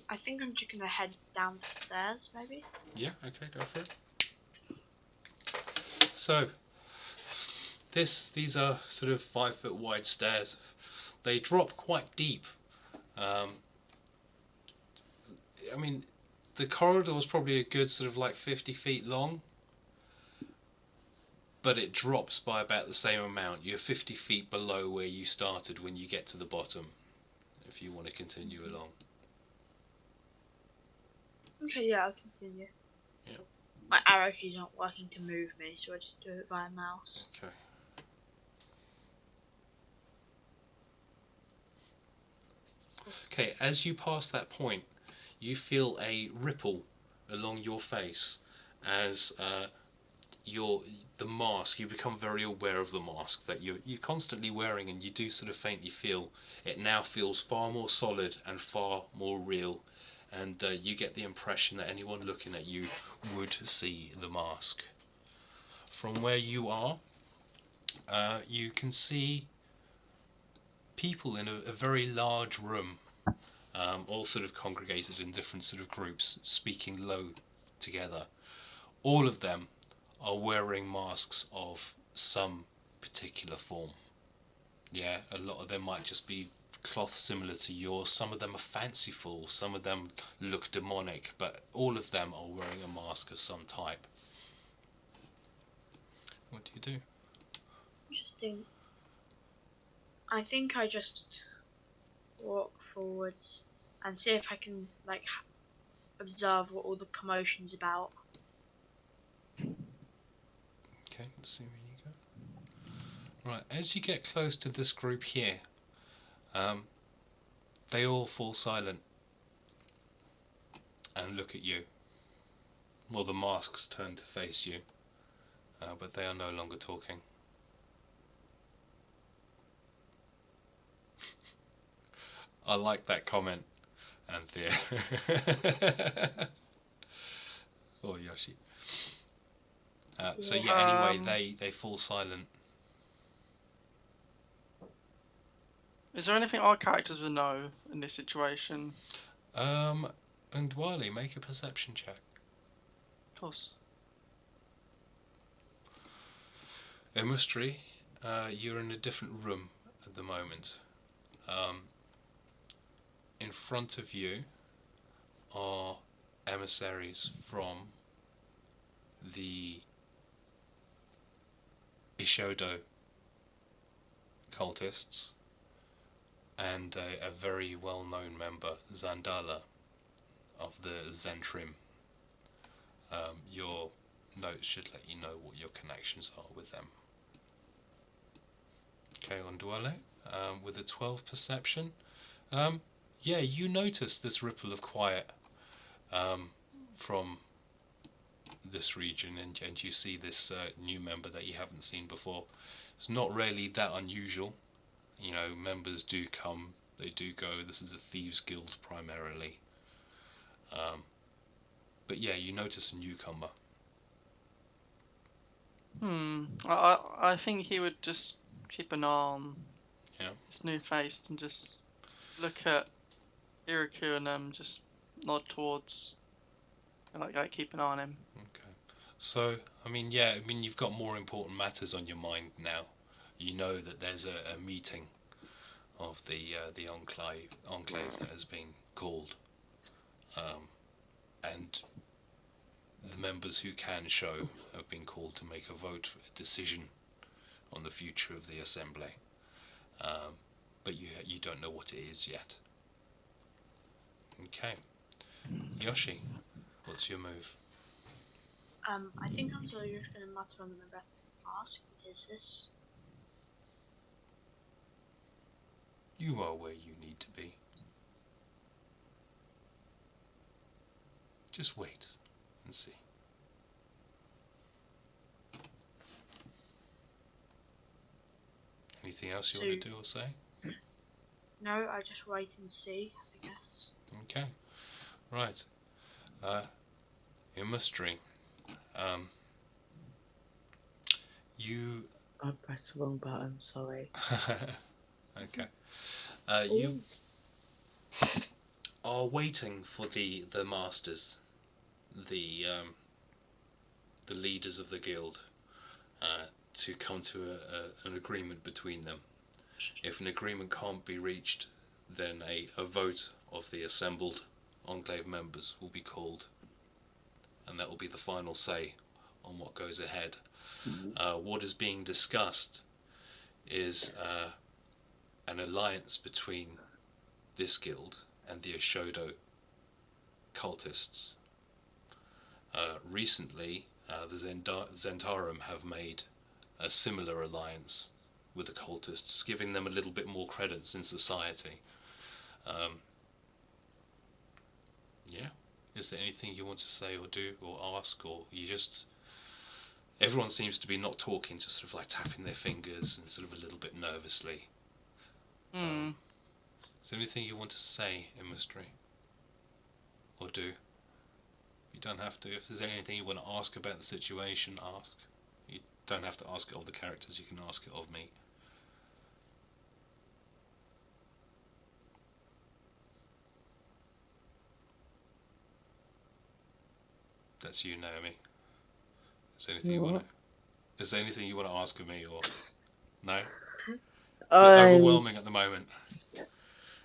I think I'm just gonna head down the stairs, maybe. Yeah, okay, go for it. So, these are sort of 5-foot wide stairs. They drop quite deep. I mean, the corridor was probably a good sort of like 50 feet long, but it drops by about the same amount. You're 50 feet below where you started when you get to the bottom, if you want to continue along. Okay, yeah, I'll continue. Yeah. My arrow key's not working to move me, so I just do it via mouse. Okay. Okay, as you pass that point, you feel a ripple along your face as the mask. You become very aware of the mask that you're constantly wearing, and you do sort of faintly feel it now feels far more solid and far more real. And you get the impression that anyone looking at you would see the mask. From where you are, you can see people in a very large room, all sort of congregated in different sort of groups, speaking low together. All of them are wearing masks of some particular form. Yeah, a lot of them might just be cloth similar to yours. Some of them are fanciful, some of them look demonic, but all of them are wearing a mask of some type. What do you do? Interesting. I think I just walk forwards and see if I can, like, observe what all the commotion's about. Okay, let's see where you go. Right, as you get close to this group here, they all fall silent and look at you. Well, the masks turn to face you, but they are no longer talking. I like that comment, Anthir. Or Yoshie. So yeah, anyway, they fall silent. Is there anything our characters would know in this situation? And Wiley, make a perception check. Of course. Mystery, you're in a different room at the moment. In front of you are emissaries from the Ishodo cultists and a very well-known member, Zandala, of the Zentrim. Your notes should let you know what your connections are with them. Okay, on Dwelle, with a 12 perception. Yeah, you notice this ripple of quiet from this region, and you see this new member that you haven't seen before. It's not really that unusual. You know, members do come, they do go. This is a thieves' guild primarily. But yeah, you notice a newcomer. I think he would just keep an eye on this new face and just look at Iriku and just nod towards, like keep an eye on him. Okay. So, I mean, you've got more important matters on your mind now. You know that there's a meeting of the enclave that has been called, and the members who can show have been called to make a vote, a decision on the future of the assembly. But you don't know what it is yet. Okay. Yoshie, what's your move? I think I'm just gonna mutter under my breath and ask, what is this? You are where you need to be. Just wait and see. Anything else you want to do or say? No, I just wait and see, I guess. Okay. Right. In mystery. You... I pressed the wrong button, sorry. Okay. You are waiting for the masters, the leaders of the guild, to come to an agreement between them. If an agreement can't be reached, then a vote of the assembled Enclave members will be called, and that will be the final say on what goes ahead. What is being discussed is an alliance between this guild and the Ashodo cultists. Recently, the Zentarum have made a similar alliance with the cultists, giving them a little bit more credence in society. Yeah. Is there anything you want to say or do or ask, or you just... Everyone seems to be not talking, just sort of like tapping their fingers and sort of a little bit nervously. Is there anything you want to say in mystery? Or do? You don't have to. If there's anything you want to ask about the situation, ask. You don't have to ask it of the characters, you can ask it of me. That's you, Naomi. Is there anything you want to... Is there anything you want to ask of me, or... No? Overwhelming at the moment.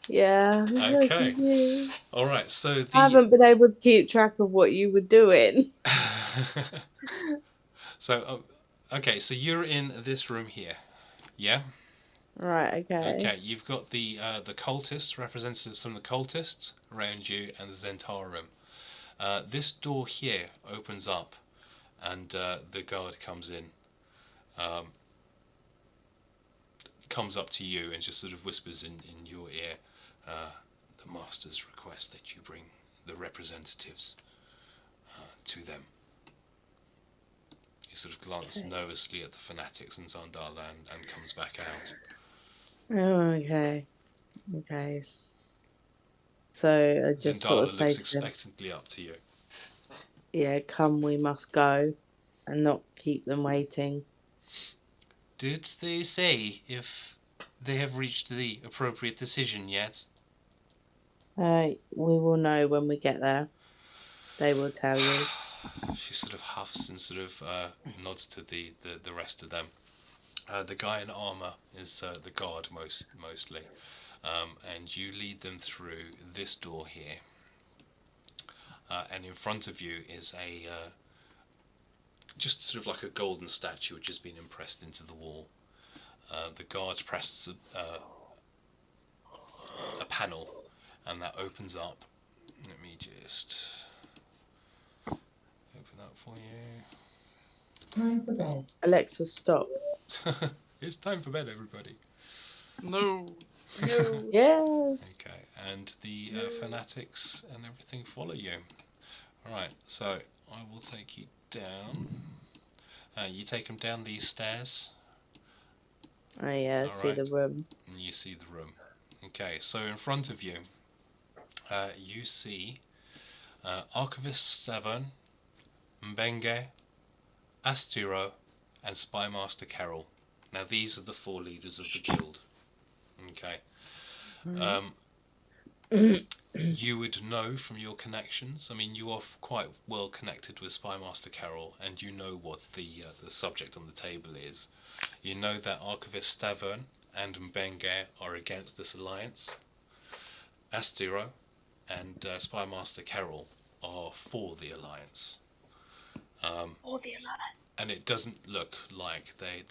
Yeah. Okay. Alright, so the... I haven't been able to keep track of what you were doing. So, okay, so you're in this room here. Yeah? Right, okay. Okay, you've got the cultists, representatives from the cultists around you, and the Zentarum. This door here opens up, and the guard comes in. Comes up to you and just sort of whispers in your ear, the masters request that you bring the representatives to them. He sort of glances nervously at the fanatics in Zandala and comes back out. Oh, okay. Okay. So I just sort of Zandala say looks to them, expectantly up to you. yeah, come, we must go, and not keep them waiting. Did they say if they have reached the appropriate decision yet? We will know when we get there. They will tell you. She sort of huffs and sort of nods to the rest of them. The guy in armour is the guard mostly, and you lead them through this door here. And in front of you is a just sort of like a golden statue which has been impressed into the wall. The guard presses a panel, and that opens up. Let me just open up for you. Time for bed. Alexa, stop. It's time for bed, everybody. No. Yes. Okay, and the fanatics and everything follow you. Alright, so I will take you down. You take them down these stairs. Oh yeah, see the room. And you see the room. Okay, so in front of you, you see Archivist Severn, Mbenge, Astiro, and Spymaster Carol. Now these are the 4 leaders of the guild. Okay. You would know from your connections. I mean, you are quite well connected with Spymaster Carol, and you know what the subject on the table is. You know that Archivist Stavern and Mbenge are against this alliance. Astiro and Spymaster Carol are for the alliance. Or the alliance. And it doesn't look like they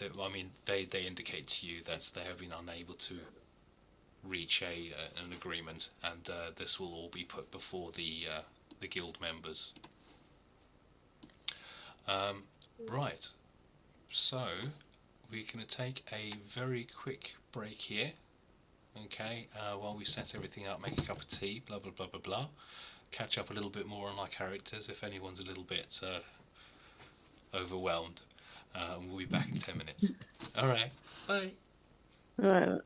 indicate to you that they have been unable to reach an agreement, and this will all be put before the guild members. Right, so we're going to take a very quick break here. Okay, while we set everything up, make a cup of tea, blah blah blah blah blah. Catch up a little bit more on our characters if anyone's a little bit overwhelmed. And we'll be back in 10 minutes. Alright, bye. Right.